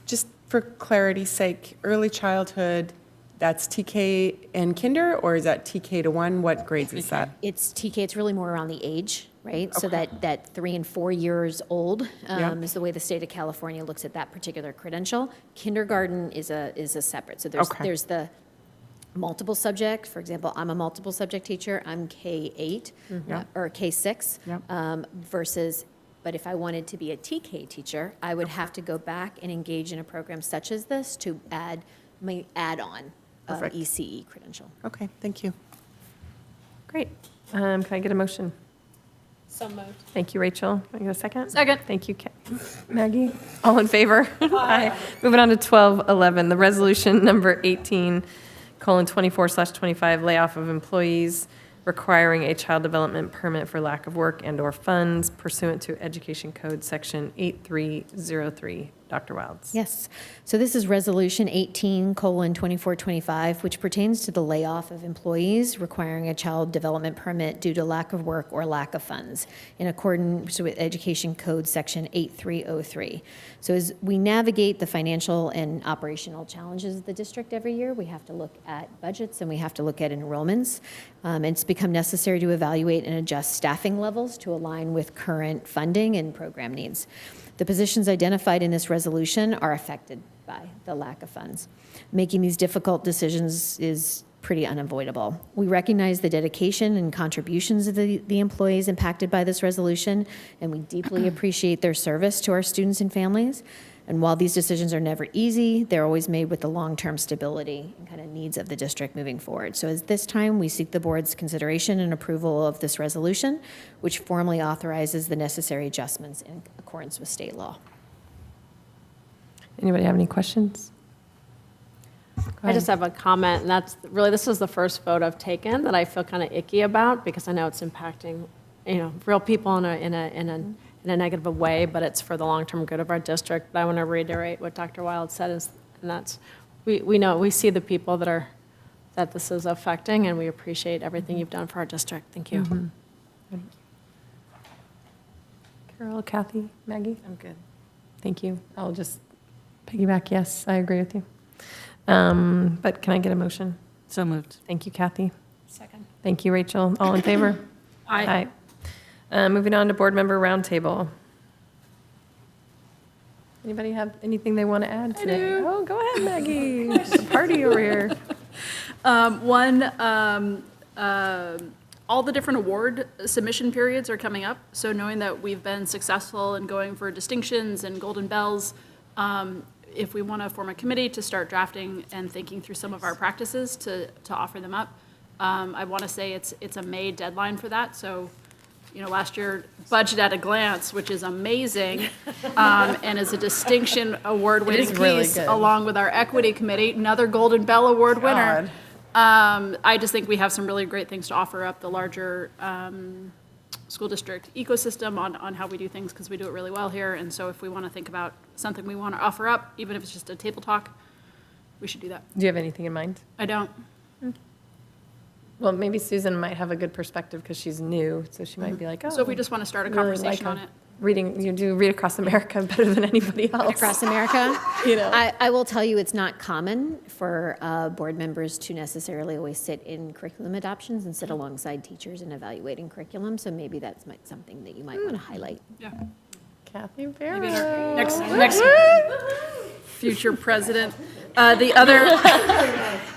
Just for clarity's sake, early childhood, that's TK and kinder, or is that TK to 1? What grades is that? It's TK, it's really more around the age, right? So that 3 and 4 years old is the way the state of California looks at that particular credential. Kindergarten is a separate. So there's the multiple subject. For example, I'm a multiple subject teacher. I'm K-8 or K-6 versus, but if I wanted to be a TK teacher, I would have to go back and engage in a program such as this to add my add-on ECE credential. Okay, thank you. Great. Can I get a motion? So moved. Thank you, Rachel. Can I get a second? Second. Thank you, Maggie. All in favor? Aye. Moving on to 12-11, the resolution number 18:24/25, layoff of employees requiring a child development permit for lack of work and/or funds pursuant to Education Code Section 8303. Dr. Wilds. Yes. So this is Resolution 18:2425, which pertains to the layoff of employees requiring a child development permit due to lack of work or lack of funds in accordance with Education Code Section 8303. So as we navigate the financial and operational challenges of the district every year, we have to look at budgets and we have to look at enrollments. It's become necessary to evaluate and adjust staffing levels to align with current funding and program needs. The positions identified in this resolution are affected by the lack of funds. Making these difficult decisions is pretty unavoidable. We recognize the dedication and contributions of the employees impacted by this resolution, and we deeply appreciate their service to our students and families. And while these decisions are never easy, they're always made with the long-term stability and kind of needs of the district moving forward. So at this time, we seek the board's consideration and approval of this resolution, which formally authorizes the necessary adjustments in accordance with state law. Anybody have any questions? I just have a comment, and that's really, this is the first vote I've taken that I feel kind of icky about because I know it's impacting, real people in a negative way, but it's for the long-term good of our district. But I want to reiterate what Dr. Wild said, and that's, we know, we see the people that this is affecting, and we appreciate everything you've done for our district. Thank you. Mm-hmm. Carol, Kathy, Maggie? I'm good. Thank you. I'll just piggyback, yes, I agree with you. But can I get a motion? So moved. Thank you, Kathy. Second. Thank you, Rachel. All in favor? Aye. Moving on to board member roundtable. Anybody have anything they want to add today? Oh, go ahead, Maggie. It's a party over here. All the different award submission periods are coming up. So knowing that we've been successful in going for distinctions and golden bells, if we want to form a committee to start drafting and thinking through some of our practices to offer them up, I want to say it's a May deadline for that. So, last year, Budget at a Glance, which is amazing, and is a distinction award-winning piece, really good. along with our Equity Committee, another Golden Bell Award winner. I just think we have some really great things to offer up the larger school district ecosystem on how we do things, because we do it really well here. And so if we want to think about something we want to offer up, even if it's just a table talk, we should do that. Do you have anything in mind? I don't. Well, maybe Susan might have a good perspective because she's new, so she might be like, oh. So if we just want to start a really conversation like on it. Reading, you do Read Across America better than anybody else. Across America, You know. I will tell you, it's not common for board members to necessarily always sit in curriculum adoptions and sit alongside teachers in evaluating curriculum. So maybe that's something that you might want to highlight. Yeah. Kathy Maybe Barrow. next future president. The other.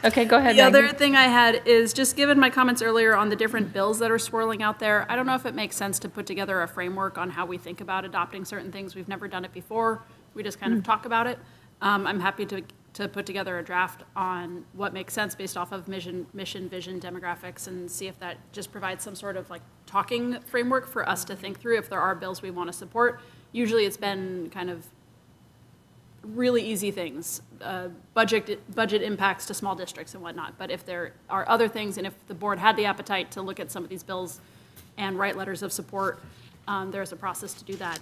Okay, go ahead, The Maggie. other thing I had is just given my comments earlier on the different bills that are swirling out there, I don't know if it makes sense to put together a framework on how we think about adopting certain things. We've never done it before. We just kind of talk about it. I'm happy to put together a draft on what makes sense based off of mission, vision, demographics, and see if that just provides some sort of like talking framework for us to think through if there are bills we want to support. Usually it's been kind of really easy things, budget impacts to small districts and whatnot. But if there are other things, and if the board had the appetite to look at some of these bills and write letters of support, there's a process to do that.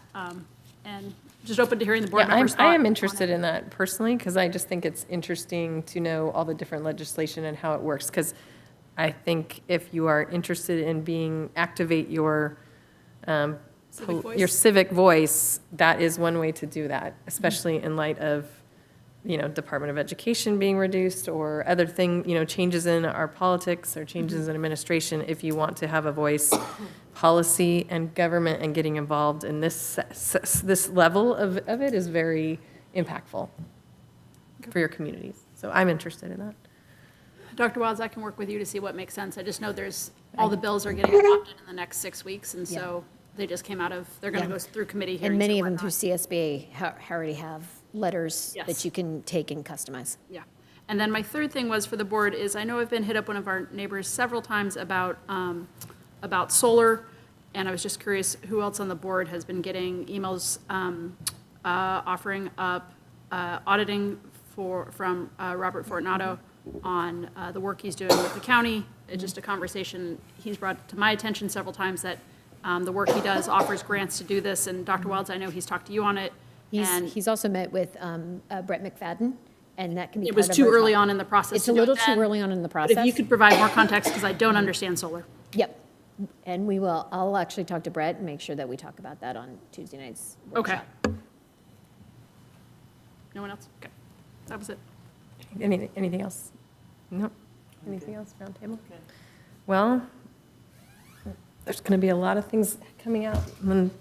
And just open to hearing the board members' I am thought interested on it. in that personally, because I just think it's interesting to know all the different legislation and how it works. Because I think if you are interested in activate your Civic voice? civic voice, that is one way to do that, especially in light of, Department of Education being reduced or other changes in our politics or changes in administration. If you want to have a voice, policy and government and getting involved in this level of it is very impactful for your communities. So I'm interested in that. Dr. Wilds, I can work with you to see what makes sense. I just know all the bills are getting adopted in the next 6 weeks, and so they just came out of, they're going to go through committee hearings. And many of them whatnot. through CSBA already have letters Yes. that you can take and customize. Yeah. And then my third thing was for the board is I know I've been hit up one of our neighbors several times about solar, and I was just curious who else on the board has been getting emails offering up auditing from Robert Fortunato on the work he's doing with the county. It's just a conversation he's brought to my attention several times that the work he does offers grants to do this, and Dr. Wilds, I know he's talked to you on it. And He's also met with Brett McFadden, and that can be it part was of too our early talk. on in the process. It's to a do it little too then, early on in the But process. if you could provide more context, because I don't understand solar. Yep. And we will, I'll actually talk to Brett and make sure that we talk about that on Tuesday night's Okay. workshop. No one else? Okay. That was it. Anything else? No? Anything else, roundtable? Well, there's going to be a lot of things coming out in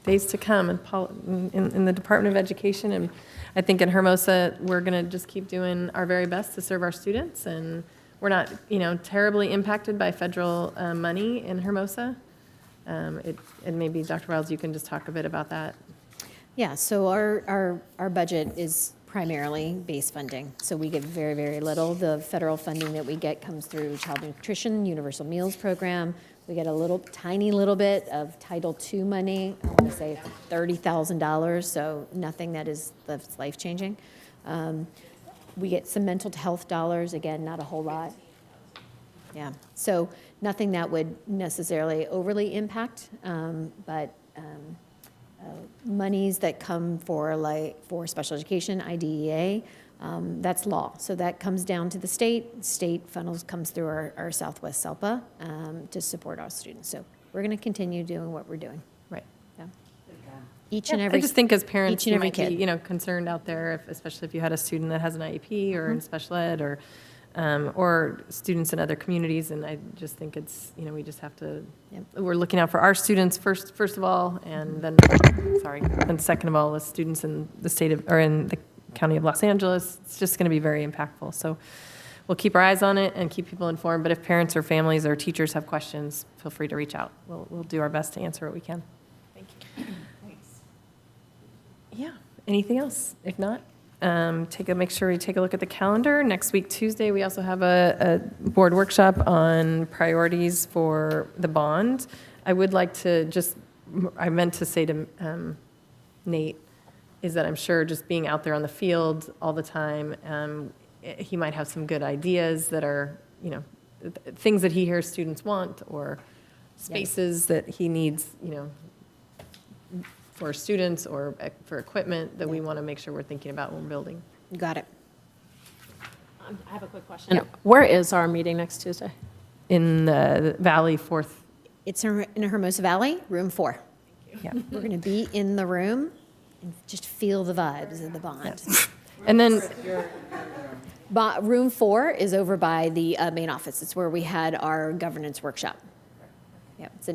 days to come in the Department of Education. And I think in Hermosa, we're going to just keep doing our very best to serve our students. And we're not, terribly impacted by federal money in Hermosa. And maybe, Dr. Wiles, you can just talk a bit about that. Yeah, so our budget is primarily base funding. So we get very, very little. The federal funding that we get comes through Child Nutrition, Universal Meals Program. We get a little, tiny little bit of Title II money. I want to say $30,000, so nothing that's life-changing. We get some mental health dollars, again, not a whole lot. Yeah, so nothing that would necessarily overly impact, but monies that come for special education, IDEA, that's law. So that comes down to the state. State funnels comes through our Southwest SELPA to support our students. So we're going to continue doing what we're doing. Right. Yeah. Each and every. I just think as parents, each and you every might be, kid. concerned out there, especially if you had a student that has an IEP or in special ed or students in other communities. And I just think it's, we just have to, we're looking out for our students first of all, and then, and second of all, the students in the in the County of Los Angeles. It's just going to be very impactful. So we'll keep our eyes on it and keep people informed. But if parents or families or teachers have questions, feel free to reach out. We'll do our best to answer what we can. Thank you. Yeah. Anything else? If not, make sure we take a look at the calendar. Next week, Tuesday, we also have a board workshop on priorities for the bond. I would like to I meant to say to Nate, is that I'm sure just being out there on the field all the time, he might have some good ideas that are, things that he hears students want or spaces that he needs, for students or for equipment that we want to make sure we're thinking about when we're building. You got it. I have a quick question. Where is our meeting next Tuesday? In the Valley 4th. It's in Hermosa Valley, room 4. Yeah. We're going to be in the room and just feel the vibes of the bond. And then room 4 is over by the main office. It's where we had our governance workshop. Yeah, it's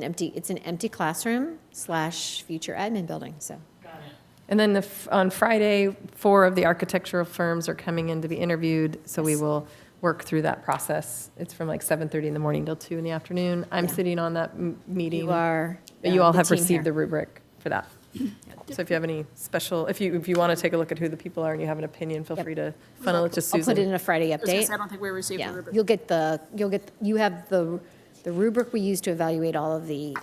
an empty classroom / future admin building. So. And then on Friday, 4 of the architectural firms are coming in to be interviewed, so we will work through that process. It's from like 7:30 in the morning till 2 in the afternoon. I'm sitting on that meeting. You are. But you all the have team received here. the rubric for that. So if you have any special, if you want to take a look at who the people are and you have an opinion, feel free to funnel it to Susan. I'll put it in a Friday I was gonna update. say, I don't think we received the rubric. You have the rubric we use to evaluate all of the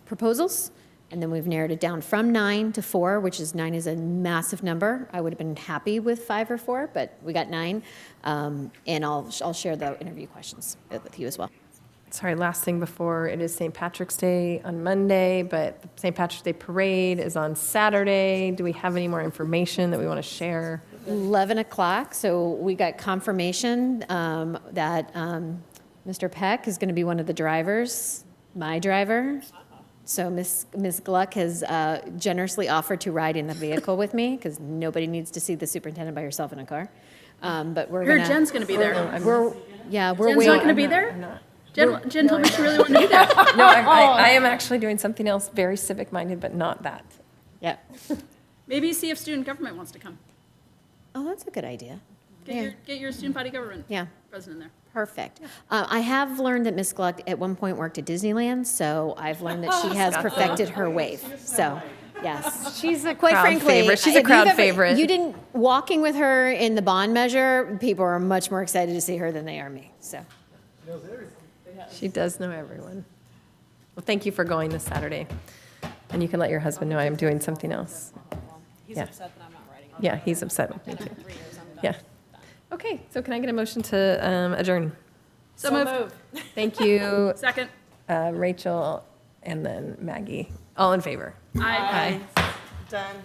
proposals, and then we've narrowed it down from 9 to 4, which is 9 is a massive number. I would have been happy with 5 or 4, but we got 9, and I'll share the interview questions with you as well. Sorry, last thing before, it is St. Patrick's Day on Monday, but the St. Patrick's Day Parade is on Saturday. Do we have any more information that we want to share? 11 o'clock, so we got confirmation that Mr. Peck is going to be one of the drivers, my driver. So Miss Gluck has generously offered to ride in the vehicle with me, because nobody needs to see the superintendent by herself in a car. But we're going to... Jen's going to be there. We're Jen's waiting. not going to be there? Jen told me she really wanted to be there. No, I am actually doing something else, very civic-minded, but not that. Yeah. Maybe see if student government wants to come. Oh, that's a good idea. Get your student body government president there. Perfect. I have learned that Miss Gluck at one point worked at Disneyland, so I've learned that she has perfected her wave. So, yes. She's a Quite crowd frankly, favorite. She's a if you've crowd ever- favorite. You didn't, walking with her in the bond measure, people are much more excited to see her than they are me, so. She does know everyone. Well, thank you for going this Saturday. And you can let your husband know I am doing something else. He's Yeah. upset that I'm not writing. Yeah, he's upset with me too. Yeah. Okay, so can I get a motion to adjourn? So moved. Thank you, Second. Rachel, and then Maggie. All in favor? Aye. Done.